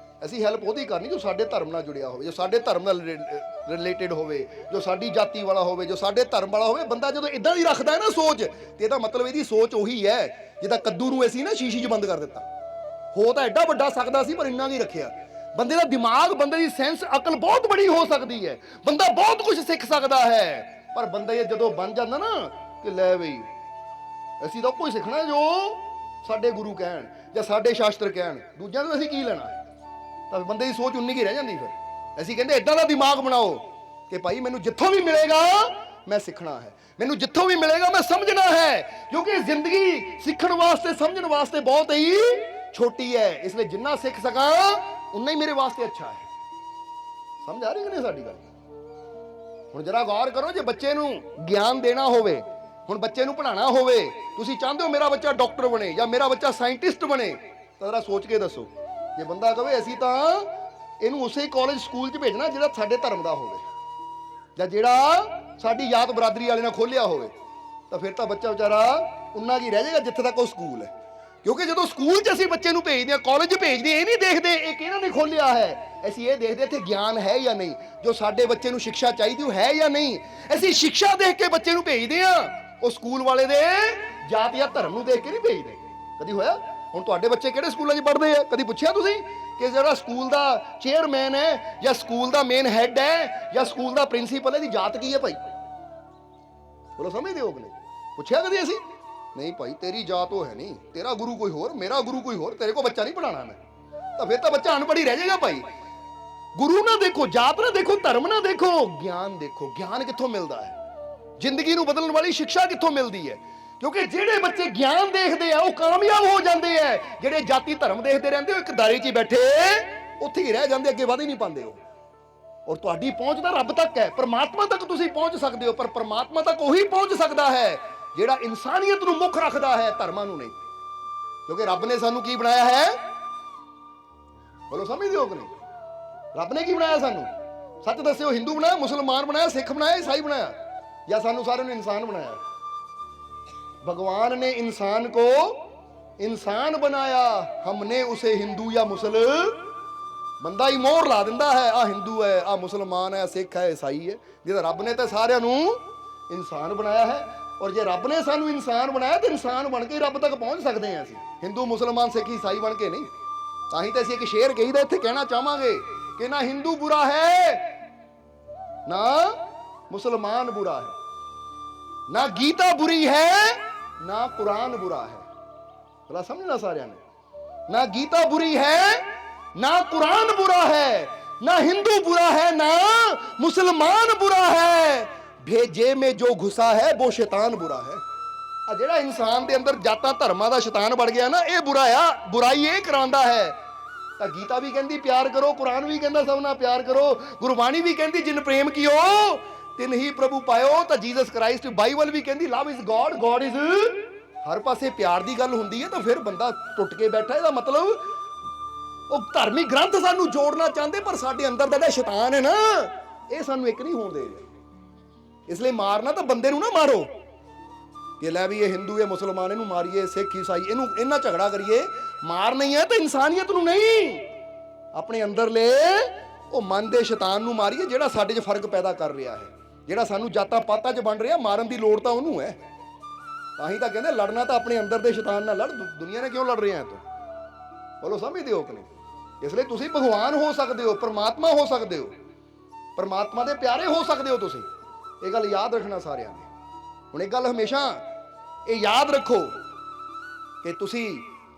ਅਸੀਂ ਹੈਲਪ ਉਹਦੀ ਕਰਨੀ ਜੋ ਸਾਡੇ ਧਰਮ ਨਾਲ ਜੁੜਿਆ ਹੋਵੇ, ਜੋ ਸਾਡੇ ਧਰਮ ਨਾਲ ਰਿਲੇਟਡ ਹੋਵੇ, ਜੋ ਸਾਡੀ ਜਾਤੀ ਵਾਲਾ ਹੋਵੇ, ਜੋ ਸਾਡੇ ਧਰਮ ਵਾਲਾ ਹੋਵੇ। ਬੰਦਾ ਜਦੋਂ ਇਦਾਂ ਦੀ ਰੱਖਦਾ ਹੈ ਨਾ ਸੋਚ, ਤੇ ਇਹਦਾ ਮਤਲਬ ਇਹਦੀ ਸੋਚ ਉਹੀ ਹੈ ਜਿੱਦਾਂ ਕੱਦੂ ਨੂੰ ਅਸੀਂ ਨਾ ਸ਼ੀਸ਼ੀ 'ਚ ਬੰਦ ਕਰ ਦਿੱਤਾ। ਹੋ ਤਾਂ ਐਡਾ ਵੱਡਾ ਸਕਦਾ ਸੀ ਪਰ ਇੰਨਾ ਨਹੀਂ ਰੱਖਿਆ। ਬੰਦੇ ਦਾ ਦਿਮਾਗ, ਬੰਦੇ ਦੀ ਸੈਂਸ, ਅਕਲ ਬਹੁਤ ਬੜੀ ਹੋ ਸਕਦੀ ਹੈ, ਬੰਦਾ ਬਹੁਤ ਕੁਝ ਸਿੱਖ ਸਕਦਾ ਹੈ, ਪਰ ਬੰਦਾ ਇਹ ਜਦੋਂ ਬਣ ਜਾਂਦਾ ਨਾ ਕਿ ਲੈ ਬਈ ਅਸੀਂ ਤਾਂ ਕੋਈ ਸਿੱਖਣਾ ਜੋ ਸਾਡੇ ਗੁਰੂ ਕਹਿਣ ਜਾਂ ਸਾਡੇ ਸ਼ਾਸਤਰ ਕਹਿਣ, ਦੂਜਿਆਂ ਤੋਂ ਅਸੀਂ ਕੀ ਲੈਣਾ, ਤਾਂ ਬੰਦੇ ਦੀ ਸੋਚ ਉਨੀ ਕੀ ਰਹਿ ਜਾਂਦੀ। ਫਿਰ ਅਸੀਂ ਕਹਿੰਦੇ ਏਦਾਂ ਦਾ ਦਿਮਾਗ ਬਣਾਓ ਕਿ ਭਾਈ ਮੈਨੂੰ ਜਿੱਥੋਂ ਵੀ ਮਿਲੇਗਾ ਮੈਂ ਸਿੱਖਣਾ ਹੈ, ਮੈਨੂੰ ਜਿੱਥੋਂ ਵੀ ਮਿਲੇਗਾ ਮੈਂ ਸਮਝਣਾ ਹੈ, ਕਿਉਂਕਿ ਜ਼ਿੰਦਗੀ ਸਿੱਖਣ ਵਾਸਤੇ, ਸਮਝਣ ਵਾਸਤੇ ਬਹੁਤ ਹੀ ਛੋਟੀ ਹੈ। ਇਸ ਲਈ ਜਿੰਨਾ ਸਿੱਖ ਸਕਾਂ ਉਨਾ ਹੀ ਮੇਰੇ ਵਾਸਤੇ ਅੱਛਾ ਹੈ। ਸਮਝ ਆ ਰਹੀ ਕਿ ਨਹੀਂ ਸਾਡੀ ਗੱਲ? ਹੁਣ ਜਰਾ ਗੌਰ ਕਰੋ, ਜੇ ਬੱਚੇ ਨੂੰ ਗਿਆਨ ਦੇਣਾ ਹੋਵੇ, ਹੁਣ ਬੱਚੇ ਨੂੰ ਪੜ੍ਹਾਉਣਾ ਹੋਵੇ, ਤੁਸੀਂ ਚਾਹੁੰਦੇ ਹੋ ਮੇਰਾ ਬੱਚਾ ਡਾਕਟਰ ਬਣੇ ਜਾਂ ਮੇਰਾ ਬੱਚਾ ਸਾਇੰਟਿਸਟ ਬਣੇ, ਤਾਂ ਜਰਾ ਸੋਚ ਕੇ ਦੱਸੋ। ਜੇ ਬੰਦਾ ਕਹੇ ਅਸੀਂ ਤਾਂ ਇਹਨੂੰ ਉਸੇ ਕਾਲਜ ਸਕੂਲ 'ਚ ਭੇਜਣਾ ਜਿਹੜਾ ਸਾਡੇ ਧਰਮ ਦਾ ਹੋਵੇ ਜਾਂ ਜਿਹੜਾ ਸਾਡੀ ਜਾਤ ਬਰਾਦਰੀ ਵਾਲੇ ਨਾਲ ਖੋਲਿਆ ਹੋਵੇ, ਤਾਂ ਫਿਰ ਤਾਂ ਬੱਚਾ ਵਿਚਾਰਾ ਉਨਾ ਕੀ ਰਹਿ ਜਾਏਗਾ ਜਿੱਥੇ ਤੱਕ ਉਹ ਸਕੂਲ ਹੈ। ਕਿਉਂਕਿ ਜਦੋਂ ਸਕੂਲ 'ਚ ਅਸੀਂ ਬੱਚੇ ਨੂੰ ਭੇਜਦੇ ਹਾਂ, ਕਾਲਜ 'ਚ ਭੇਜਦੇ, ਇਹ ਨਹੀਂ ਦੇਖਦੇ ਇਹ ਕਿਹਨਾਂ ਨੇ ਖੋਲਿਆ ਹੈ, ਅਸੀਂ ਇਹ ਦੇਖਦੇ ਇੱਥੇ ਗਿਆਨ ਹੈ ਜਾਂ ਨਹੀਂ, ਜੋ ਸਾਡੇ ਬੱਚੇ ਨੂੰ ਸਿੱਖਿਆ ਚਾਹੀਦੀ ਉਹ ਹੈ ਜਾਂ ਨਹੀਂ। ਅਸੀਂ ਸਿੱਖਿਆ ਦੇਖ ਕੇ ਬੱਚੇ ਨੂੰ ਭੇਜਦੇ ਹਾਂ, ਉਹ ਸਕੂਲ ਵਾਲੇ ਦੇ ਜਾਤ ਜਾਂ ਧਰਮ ਨੂੰ ਦੇਖ ਕੇ ਨਹੀਂ ਭੇਜਦੇ। ਕਦੀ ਹੋਇਆ? ਹੁਣ ਤੁਹਾਡੇ ਬੱਚੇ ਕਿਹੜੇ ਸਕੂਲਾਂ 'ਚ ਪੜ੍ਹਦੇ ਆ, ਕਦੀ ਪੁੱਛਿਆ ਤੁਸੀਂ ਕਿ ਜਿਹੜਾ ਸਕੂਲ ਦਾ ਚੇਅਰਮੈਨ ਹੈ ਜਾਂ ਸਕੂਲ ਦਾ ਮੇਨ ਹੈਡ ਹੈ ਜਾਂ ਸਕੂਲ ਦਾ ਪ੍ਰਿੰਸੀਪਲ ਹੈ, ਦੀ ਜਾਤ ਕੀ ਹੈ ਭਾਈ? ਬੋਲੋ, ਸਮਝਦੇ ਹੋ ਕਿ ਨਹੀਂ? ਪੁੱਛਿਆ ਕਦੀ ਅਸੀਂ? ਨਹੀਂ ਭਾਈ, ਤੇਰੀ ਜਾਤ ਉਹ ਹੈ ਨਹੀਂ, ਤੇਰਾ ਗੁਰੂ ਕੋਈ ਹੋਰ, ਮੇਰਾ ਗੁਰੂ ਕੋਈ ਹੋਰ, ਤੇਰੇ ਕੋਲ ਬੱਚਾ ਨਹੀਂ ਪੜਾਉਣਾ ਮੈਂ। ਤਾਂ ਫਿਰ ਤਾਂ ਬੱਚਾ ਅਨਪੜ੍ਹ ਹੀ ਰਹਿ ਜਾਏਗਾ ਭਾਈ। ਗੁਰੂ ਨਾ ਦੇਖੋ, ਜਾਤ ਨਾ ਦੇਖੋ, ਧਰਮ ਨਾ ਦੇਖੋ, ਗਿਆਨ ਦੇਖੋ। ਗਿਆਨ ਕਿੱਥੋਂ ਮਿਲਦਾ ਹੈ? ਜ਼ਿੰਦਗੀ ਨੂੰ ਬਦਲਣ ਵਾਲੀ ਸਿੱਖਿਆ ਕਿੱਥੋਂ ਮਿਲਦੀ ਹੈ? ਕਿਉਂਕਿ ਜਿਹੜੇ ਬੱਚੇ ਗਿਆਨ ਦੇਖਦੇ ਆ ਉਹ ਕਾਮਯਾਬ ਹੋ ਜਾਂਦੇ ਆ। ਜਿਹੜੇ ਜਾਤੀ ਧਰਮ ਦੇਖਦੇ ਰਹਿੰਦੇ ਉਹ ਇੱਕ ਦਾਇਰੇ 'ਚ ਹੀ ਬੈਠੇ ਉੱਥੇ ਹੀ ਰਹਿ ਜਾਂਦੇ, ਅੱਗੇ ਵਧ ਹੀ ਨਹੀਂ ਪਾਉਂਦੇ ਉਹ। ਔਰ ਤੁਹਾਡੀ ਪਹੁੰਚ ਤਾਂ ਰੱਬ ਤੱਕ ਹੈ, ਪਰਮਾਤਮਾ ਤੱਕ ਤੁਸੀਂ ਪਹੁੰਚ ਸਕਦੇ ਹੋ, ਪਰ ਪਰਮਾਤਮਾ ਤੱਕ ਉਹੀ ਪਹੁੰਚ ਸਕਦਾ ਹੈ ਜਿਹੜਾ ਇਨਸਾਨੀਅਤ ਨੂੰ ਮੁੱਖ ਰੱਖਦਾ ਹੈ, ਧਰਮਾਂ ਨੂੰ ਨਹੀਂ। ਕਿਉਂਕਿ ਰੱਬ ਨੇ ਸਾਨੂੰ ਕੀ ਬਣਾਇਆ ਹੈ? ਬੋਲੋ, ਸਮਝਦੇ ਹੋ ਕਿ ਨਹੀਂ? ਰੱਬ ਨੇ ਕੀ ਬਣਾਇਆ ਸਾਨੂੰ? ਸੱਚ ਦੱਸਿਓ, ਹਿੰਦੂ ਬਣਾਇਆ, ਮੁਸਲਮਾਨ ਬਣਾਇਆ, ਸਿੱਖ ਬਣਾਇਆ, ईसाई ਬਣਾਇਆ, ਜਾਂ ਸਾਨੂੰ ਸਾਰਿਆਂ ਨੂੰ ਇਨਸਾਨ ਬਣਾਇਆ? भगवान ने इंसान को इंसान बनाया, हमने उसे हिंदू या मुसल। बंदा ही मोहर ला दिंदा है, आ हिंदू है, आ मुसलमान है, सिख है, ईसाई है। जे रब ने तो सारिਆਂ ਨੂੰ इंसान बनाया है, और जे रब ने सानू इंसान बनाया तो इंसान बन के रब तक पहुंच सकते हैं। ਅਸੀਂ हिंदू मुसलमान सिख ईसाई बन के नहीं। ਤਾਂ ਹੀ ਤਾਂ ਅਸੀਂ ਇੱਕ ਸ਼ੇਰ ਕਹੀਦਾ ਇੱਥੇ ਕਹਿਣਾ ਚਾਹਾਂਗੇ ਕਿ ਨਾ ਹਿੰਦੂ ਬੁਰਾ ਹੈ ਨਾ ਮੁਸਲਮਾਨ ਬੁਰਾ ਹੈ, ਨਾ ਗੀਤਾ ਬੁਰੀ ਹੈ ना कुरान बुरा है। भला समझना सारिया ने, ना गीता बुरी है ना कुरान बुरा है, ना हिंदू बुरा है ना मुसलमान बुरा है, भेजे में जो घुसा है वो शैतान बुरा है। आ जेड़ा इंसान दे अंदर जाता धर्मां दा शैतान बढ़ गया ना, ये बुरा आ, बुराई ये करांदा है। ਤਾਂ ਗੀਤਾ ਵੀ ਕਹਿੰਦੀ ਪਿਆਰ ਕਰੋ, ਕੁਰਾਨ ਵੀ ਕਹਿੰਦਾ ਸਭ ਨਾਲ ਪਿਆਰ ਕਰੋ, ਗੁਰਬਾਣੀ ਵੀ ਕਹਿੰਦੀ ਜਿਨ ਪ੍ਰੇਮ ਕੀਓ ਤਿਨ ਹੀ ਪ੍ਰਭੂ ਪਾਇਓ। ਤਾਂ ਜੀਸਸ ਕ੍ਰਾਈਸਟ ਬਾਈਬਲ ਵੀ ਕਹਿੰਦੀ love is God, God is. ਹਰ ਪਾਸੇ ਪਿਆਰ ਦੀ ਗੱਲ ਹੁੰਦੀ ਹੈ ਤਾਂ ਫਿਰ ਬੰਦਾ ਟੁੱਟ ਕੇ ਬੈਠਾ। ਇਹਦਾ ਮਤਲਬ ਉਹ ਧਾਰਮਿਕ ਗ੍ਰੰਥ ਸਾਨੂੰ ਜੋੜਨਾ ਚਾਹੁੰਦੇ, ਪਰ ਸਾਡੇ ਅੰਦਰ ਦਾ ਜਿਹੜਾ ਸ਼ੈਤਾਨ ਹੈ ਨਾ, ਇਹ ਸਾਨੂੰ ਇੱਕ ਨਹੀਂ ਹੋਣ ਦੇ ਰਿਹਾ। ਇਸ ਲਈ ਮਾਰਨਾ ਤਾਂ ਬੰਦੇ ਨੂੰ ਨਾ ਮਾਰੋ ਕਿ ਲੈ ਵੀ ਇਹ ਹਿੰਦੂ ਹੈ, ਮੁਸਲਮਾਨ, ਇਹਨੂੰ ਮਾਰੀਏ, ਸਿੱਖ ਈਸਾਈ ਇਹਨੂੰ ਇਹਨਾਂ ਝਗੜਾ ਕਰੀਏ। ਮਾਰ ਨਹੀਂ ਹੈ ਤਾਂ ਇਨਸਾਨੀਅਤ ਨੂੰ ਨਹੀਂ, ਆਪਣੇ ਅੰਦਰਲੇ ਉਹ ਮਨ ਦੇ ਸ਼ੈਤਾਨ ਨੂੰ ਮਾਰੀਏ ਜਿਹੜਾ ਸਾਡੇ 'ਚ ਫਰਕ ਪੈਦਾ ਕਰ ਰਿਹਾ ਹੈ, ਜਿਹੜਾ ਸਾਨੂੰ ਜਾਤਾਂ ਪਾਤਾਂ 'ਚ ਵੰਡ ਰਿਹਾ। ਮਾਰਨ ਦੀ ਲੋੜ ਤਾਂ ਉਹਨੂੰ ਹੈ। ਤਾਂ ਹੀ ਤਾਂ ਕਹਿੰਦੇ ਲੜਨਾ ਤਾਂ ਆਪਣੇ ਅੰਦਰ ਦੇ ਸ਼ੈਤਾਨ ਨਾਲ ਲੜ, ਦੁਨੀਆ ਨੇ ਕਿਉਂ ਲੜ ਰਹੇ ਆ? ਤੂੰ ਬੋਲੋ, ਸਮਝਦੇ ਹੋ ਕਿ ਨਹੀਂ? ਇਸ ਲਈ ਤੁਸੀਂ ਭਗਵਾਨ ਹੋ ਸਕਦੇ ਹੋ, ਪਰਮਾਤਮਾ ਹੋ ਸਕਦੇ ਹੋ, ਪਰਮਾਤਮਾ ਦੇ ਪਿਆਰੇ ਹੋ ਸਕਦੇ ਹੋ ਤੁਸੀਂ। ਇਹ ਗੱਲ ਯਾਦ ਰੱਖਣਾ ਸਾਰਿਆਂ ਨੇ। ਹੁਣ ਇਹ ਗੱਲ ਹਮੇਸ਼ਾ ਇਹ ਯਾਦ ਰੱਖੋ ਕਿ ਤੁਸੀਂ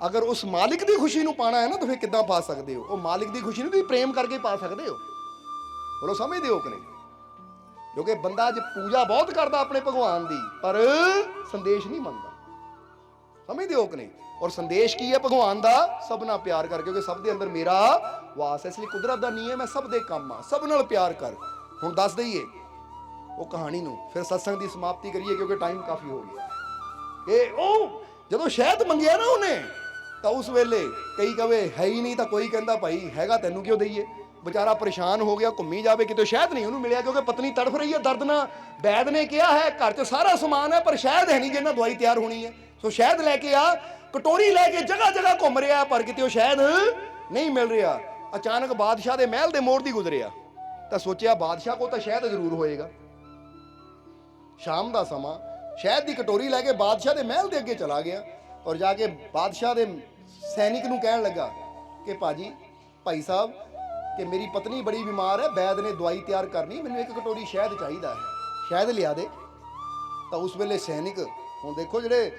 ਅਗਰ ਉਸ ਮਾਲਿਕ ਦੀ ਖੁਸ਼ੀ ਨੂੰ ਪਾਣਾ ਹੈ ਨਾ ਤਾਂ ਫਿਰ ਕਿੱਦਾਂ ਪਾ ਸਕਦੇ ਹੋ? ਉਹ ਮਾਲਿਕ ਦੀ ਖੁਸ਼ੀ ਨੂੰ ਤੁਸੀਂ ਪ੍ਰੇਮ ਕਰਕੇ ਪਾ ਸਕਦੇ ਹੋ। ਬੋਲੋ, ਸਮਝਦੇ ਹੋ ਕਿ ਨਹੀਂ? ਕਿਉਂਕਿ ਬੰਦਾ ਅੱਜ ਪੂਜਾ ਬਹੁਤ ਕਰਦਾ ਆਪਣੇ ਭਗਵਾਨ ਦੀ, ਪਰ ਸੰਦੇਸ਼ ਨਹੀਂ ਮੰਨਦਾ। ਸਮਝਦੇ ਹੋ ਕਿ ਨਹੀਂ? ਔਰ ਸੰਦੇਸ਼ ਕੀ ਹੈ ਭਗਵਾਨ ਦਾ? ਸਭ ਨਾਲ ਪਿਆਰ ਕਰ, ਕਿਉਂਕਿ ਸਭ ਦੇ ਅੰਦਰ ਮੇਰਾ ਵਾਸ ਹੈ। ਇਸ ਲਈ ਕੁਦਰਤ ਦਾ ਨਿਯਮ ਹੈ ਸਭ ਦੇ ਕੰਮ ਆ, ਸਭ ਨਾਲ ਪਿਆਰ ਕਰ। ਹੁਣ ਦੱਸ ਦਈਏ ਉਹ ਕਹਾਣੀ ਨੂੰ, ਫਿਰ ਸਤਸੰਗ ਦੀ ਸਮਾਪਤੀ ਕਰੀਏ ਕਿਉਂਕਿ ਟਾਈਮ ਕਾਫੀ ਹੋ ਗਿਆ। ਇਹ ਉਹ ਜਦੋਂ ਸ਼ਹਿਦ ਮੰਗਿਆ ਨਾ ਉਹਨੇ, ਤਾਂ ਉਸ ਵੇਲੇ ਕਈ ਕਵੇ ਹੈ ਹੀ ਨਹੀਂ, ਤਾਂ ਕੋਈ ਕਹਿੰਦਾ ਭਾਈ ਹੈਗਾ, ਤੈਨੂੰ ਕਿਉਂ ਦਈਏ। ਵਿਚਾਰਾ ਪਰੇਸ਼ਾਨ ਹੋ ਗਿਆ, ਘੁੰਮੀ ਜਾਵੇ, ਕਿਤੇ ਸ਼ਹਿਦ ਨਹੀਂ ਉਹਨੂੰ ਮਿਲਿਆ ਕਿਉਂਕਿ ਪਤਨੀ ਤੜਫ ਰਹੀ ਹੈ ਦਰਦ ਨਾਲ। ਵੈਦ ਨੇ ਕਿਹਾ ਹੈ ਘਰ 'ਚ ਸਾਰਾ ਸਮਾਨ ਹੈ ਪਰ ਸ਼ਹਿਦ ਹੈ ਨਹੀਂ ਜਿਹਨਾਂ ਦਵਾਈ ਤਿਆਰ ਹੋਣੀ ਹੈ। ਸੋ ਸ਼ਹਿਦ ਲੈ ਕੇ ਆ, ਕਟੋਰੀ ਲੈ ਕੇ ਜਗ੍ਹਾ ਜਗ੍ਹਾ ਘੁੰਮ ਰਿਹਾ, ਪਰ ਕਿਤੇ ਉਹ ਸ਼ਹਿਦ ਨਹੀਂ ਮਿਲ ਰਿਹਾ। ਅਚਾਨਕ ਬਾਦਸ਼ਾਹ ਦੇ ਮਹਿਲ ਦੇ ਮੋੜ ਦੀ ਗੁਜ਼ਰਿਆ, ਤਾਂ ਸੋਚਿਆ ਬਾਦਸ਼ਾਹ ਕੋਲ ਤਾਂ ਸ਼ਹਿਦ ਜ਼ਰੂਰ ਹੋਏਗਾ। ਸ਼ਾਮ ਦਾ ਸਮਾਂ, ਸ਼ਹਿਦ ਦੀ ਕਟੋਰੀ ਲੈ ਕੇ ਬਾਦਸ਼ਾਹ ਦੇ ਮਹਿਲ ਦੇ ਅੱਗੇ ਚਲਾ ਗਿਆ, ਔਰ ਜਾ ਕੇ ਬਾਦਸ਼ਾਹ ਦੇ ਸੈਨਿਕ ਨੂੰ ਕਹਿਣ ਲੱਗਾ ਕਿ ਭਾਈ ਸਾਹਿਬ ਕਿ ਮੇਰੀ ਪਤਨੀ ਬੜੀ ਬਿਮਾਰ ਹੈ, ਵੈਦ ਨੇ ਦਵਾਈ ਤਿਆਰ ਕਰਨੀ, ਮੈਨੂੰ ਇੱਕ ਕਟੋਰੀ ਸ਼ਹਿਦ ਚਾਹੀਦਾ ਹੈ, ਸ਼ਹਿਦ ਲਿਆ ਦੇ। ਤਾਂ ਉਸ ਵੇਲੇ ਸੈਨਿਕ, ਹੁਣ ਦੇਖੋ ਜਿਹੜੇ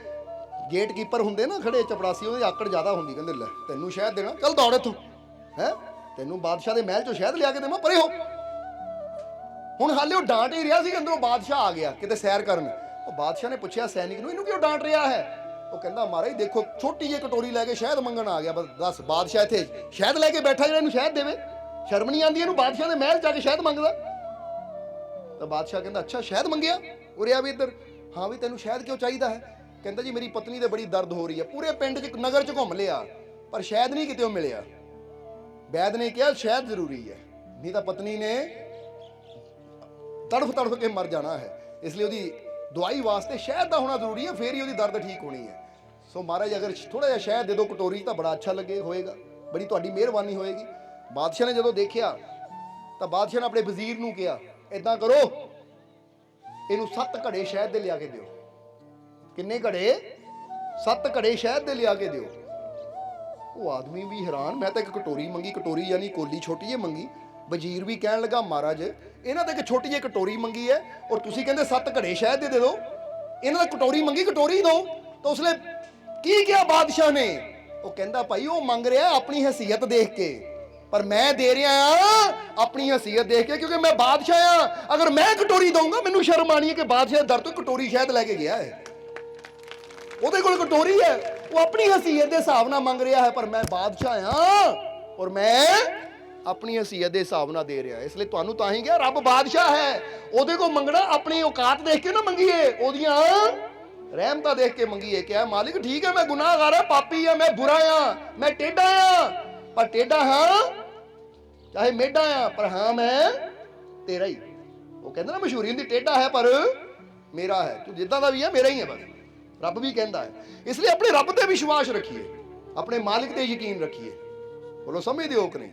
ਗੇਟ ਕੀਪਰ ਹੁੰਦੇ ਨਾ ਖੜੇ ਚਪੜਾਸੀ, ਉਹਦੀ ਆਕੜ ਜ਼ਿਆਦਾ ਹੁੰਦੀ, ਕਹਿੰਦੇ ਲੈ ਤੈਨੂੰ ਸ਼ਹਿਦ ਦੇਣਾ, ਚੱਲ ਦੌੜ ਇੱਥੋਂ, ਹੈ ਤੈਨੂੰ ਬਾਦਸ਼ਾਹ ਦੇ ਮਹਿਲ 'ਚੋਂ ਸ਼ਹਿਦ ਲਿਆ ਕੇ ਦੇਵਾਂ, ਪਰੇ ਹੋ। ਹੁਣ ਹਾਲੇ ਉਹ ਡਾਂਟ ਹੀ ਰਿਹਾ ਸੀ, ਅੰਦਰੋਂ ਬਾਦਸ਼ਾਹ ਆ ਗਿਆ ਕਿਤੇ ਸੈਰ ਕਰਨ। ਉਹ ਬਾਦਸ਼ਾਹ ਨੇ ਪੁੱਛਿਆ ਸੈਨਿਕ ਨੂੰ, ਇਹਨੂੰ ਕਿਉਂ ਡਾਂਟ ਰਿਹਾ ਹੈ? ਉਹ ਕਹਿੰਦਾ ਮਹਾਰਾਜ ਦੇਖੋ ਛੋਟੀ ਜਿਹੀ ਕਟੋਰੀ ਲੈ ਕੇ ਸ਼ਹਿਦ ਮੰਗਣ ਆ ਗਿਆ, ਬਸ ਦੱਸ ਬਾਦਸ਼ਾਹ ਇੱਥੇ ਸ਼ਹਿਦ ਲੈ ਕੇ ਬੈਠਾ, ਜਿਹੜਾ ਇਹਨੂੰ ਸ਼ਹਿਦ ਦੇਵੇ, ਸ਼ਰਮ ਨਹੀਂ ਆਉਂਦੀ ਇਹਨੂੰ ਬਾਦਸ਼ਾਹ ਦੇ ਮਹਿਲ ਜਾ ਕੇ ਸ਼ਹਿਦ ਮੰਗਦਾ। ਤਾਂ ਬਾਦਸ਼ਾਹ ਕਹਿੰਦਾ ਅੱਛਾ ਸ਼ਹਿਦ ਮੰਗਿਆ, ਉਰੇ ਆ ਵੀ ਇੱਧਰ। ਹਾਂ ਵੀ ਤੈਨੂੰ ਸ਼ਹਿਦ ਕਿਉਂ ਚਾਹੀਦਾ ਹੈ? ਕਹਿੰਦਾ ਜੀ ਮੇਰੀ ਪਤਨੀ ਤੇ ਬੜੀ ਦਰਦ ਹੋ ਰਹੀ ਹੈ, ਪੂਰੇ ਪਿੰਡ 'ਚ ਨਗਰ 'ਚ ਘੁੰਮ ਲਿਆ ਪਰ ਸ਼ਹਿਦ ਨਹੀਂ ਕਿਤੇ ਮਿਲਿਆ। ਵੈਦ ਨੇ ਕਿਹਾ ਸ਼ਹਿਦ ਜ਼ਰੂਰੀ ਹੈ, ਨਹੀਂ ਤਾਂ ਪਤਨੀ ਨੇ ਤੜਫ ਕੇ ਮਰ ਜਾਣਾ ਹੈ। ਇਸ ਲਈ ਉਹਦੀ ਦਵਾਈ ਵਾਸਤੇ ਸ਼ਹਿਦ ਦਾ ਹੋਣਾ ਜ਼ਰੂਰੀ ਹੈ, ਫੇਰ ਹੀ ਉਹਦੀ ਦਰਦ ਠੀਕ ਹੋਣੀ ਹੈ। ਸੋ ਮਹਾਰਾਜ ਅਗਰ ਥੋੜਾ ਜਿਹਾ ਸ਼ਹਿਦ ਦੇ ਦਿਓ ਕਟੋਰੀ ਤਾਂ ਬੜਾ ਅੱਛਾ ਲੱਗੇ ਹੋਏਗਾ, ਬੜੀ ਤੁਹਾਡੀ ਮਿਹਰਬਾਨੀ ਹੋਏਗੀ। ਬਾਦਸ਼ਾਹ ਨੇ ਜਦੋਂ ਦੇਖਿਆ ਤਾਂ ਬਾਦਸ਼ਾਹ ਨੇ ਆਪਣੇ ਵਜ਼ੀਰ ਨੂੰ ਕਿਹਾ ਏਦਾਂ ਕਰੋ, ਇਹਨੂੰ 7 ਘੜੇ ਸ਼ਹਿਦ ਦੇ ਲਿਆ ਕੇ ਦਿਓ। ਕਿੰਨੇ ਘੜੇ? 7 ਘੜੇ ਸ਼ਹਿਦ ਦੇ ਲਿਆ ਕੇ ਦਿਓ। ਉਹ ਆਦਮੀ ਵੀ ਹੈਰਾਨ, ਮੈਂ ਤਾਂ ਇੱਕ ਕਟੋਰੀ ਮੰਗੀ, ਕਟੋਰੀ ਯਾਨੀ ਕੋਲੀ ਛੋਟੀ ਜਿਹੀ ਮੰਗੀ। ਵਜ਼ੀਰ ਵੀ ਕਹਿਣ ਲੱਗਾ ਮਹਾਰਾਜ ਇਹਨਾਂ ਤਾਂ ਇੱਕ ਛੋਟੀ ਜਿਹੀ ਕਟੋਰੀ ਮੰਗੀ ਹੈ, ਔਰ ਤੁਸੀਂ ਕਹਿੰਦੇ 7 ਘੜੇ ਸ਼ਹਿਦ ਦੇ ਦਿਓ। ਇਹਨਾਂ ਦਾ ਕਟੋਰੀ ਮੰਗੀ, ਕਟੋਰੀ ਦਿਓ। ਤਾਂ ਉਸਲੇ ਕੀ ਕਿਹਾ ਬਾਦਸ਼ਾਹ ਨੇ? ਉਹ ਕਹਿੰਦਾ ਭਾਈ ਉਹ ਮੰਗ ਰਿਹਾ ਆਪਣੀ ਹੈਸੀਅਤ ਦੇਖ ਕੇ, पर मैं दे रहा हाँ अपनी हैसियत देख के, क्योंकि मैं बादशाह हाँ। अगर मैं कटोरी दूंगा मैनू शर्म आनी है कि बादशाह दर तो कटोरी शायद लैके गया है, ਉਹਦੇ ਕੋਲ कटोरी है, वो अपनी हैसियत के हिसाब नाल मंग रहा है, पर मैं बादशाह हाँ और मैं अपनी हैसियत के हिसाब नाल दे रहा। इसलिए तुहानू तां ही कहा रब बादशाह है, ਉਹਦੇ को मंगना अपनी औकात देख के ना मंगीए, ਉਹਦੀਆਂ रहमता देख के मंगीए। क्या मालिक ठीक है मैं गुनाहगार हाँ, पापी हाँ, मैं बुरा हाँ, मैं टेढ़ा हाँ, पर टेढ़ा हाँ चाहे मेढ़ा हाँ, पर हाँ मैं तेरा ही। वो कहते ना मशहूरी होंदी टेढ़ा है पर मेरा है, तू जिद्दां दा भी है मेरा ही है, बस रब भी कहता है। इसलिए अपने रब ते विश्वास रखिए, अपने मालिक ते यकीन रखिए। बोलो समझ दिओ कि नहीं।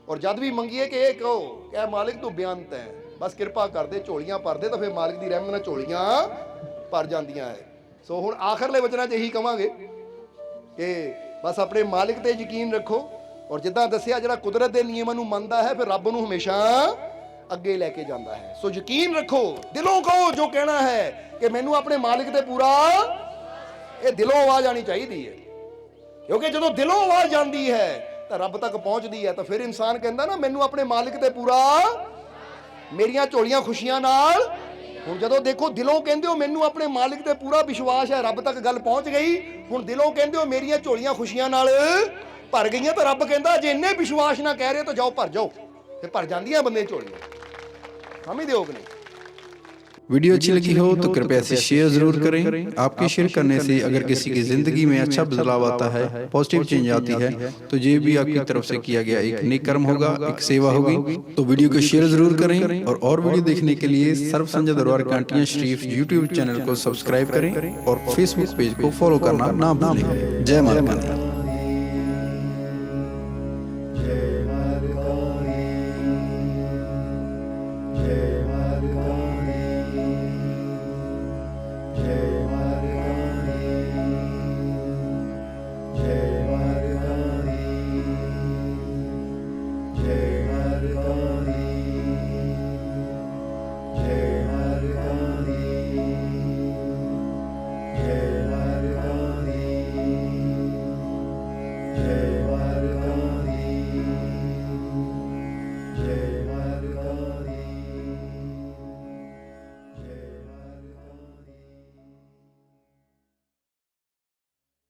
और जद भी मंगीए कि कहो क्या मालिक तू बेअंत है, बस कृपा कर दे, झोलियां भर दे, तो फिर मालिक की रहमत नाल झोलियां भर जांदियां है। सो हुण आखिरले वचनां 'च यही कहांगे कि बस अपने मालिक ते यकीन रखो, और जिद्दां दस्सिया जिहड़ा कुदरत के नियमां नूं मनदा है फिर रब नूं हमेशा अगे लैके जांदा है। सो यकीन रखो, दिलों कहो जो कहना है कि मैनू अपने मालिक ते पूरा, ये दिलों आवाज आनी चाहिए है, क्योंकि जो दिलों आवाज जाती है तो रब तक पहुंचती है। तो फिर इंसान कहता ना मैनू अपने मालिक ते पूरा, मेरियां झोलियां खुशियां नाल। हुण जदों देखो दिलों कहंदे हो मैनू अपने मालिक ते पूरा विश्वास है, रब तक गल पहुंच गई। हुण दिलों कहंदे हो मेरियां झोलियां खुशियां नाल भर गई, तो रब कहंदा जे इन्ने विश्वास ना कह रहे तो जाओ भर जाओ, फिर भर जांदियां बंदे झोलियां। समझ दिओ कि नहीं। वीडियो अच्छी लगी हो तो कृपया इसे शेयर जरूर करें। आपके शेयर करने से अगर किसी की जिंदगी में अच्छा बदलाव आता है, पॉजिटिव चेंज आती है, तो ये भी आपकी तरफ से किया गया एक नेक कर्म होगा, एक सेवा होगी। तो वीडियो को शेयर जरूर करें, और वीडियो देखने के लिए सर्व संजय दरबार कांटियां शरीफ यूट्यूब चैनल को सब्सक्राइब करें और फेसबुक पेज को फॉलो करना ना भूलें। जय माता दी।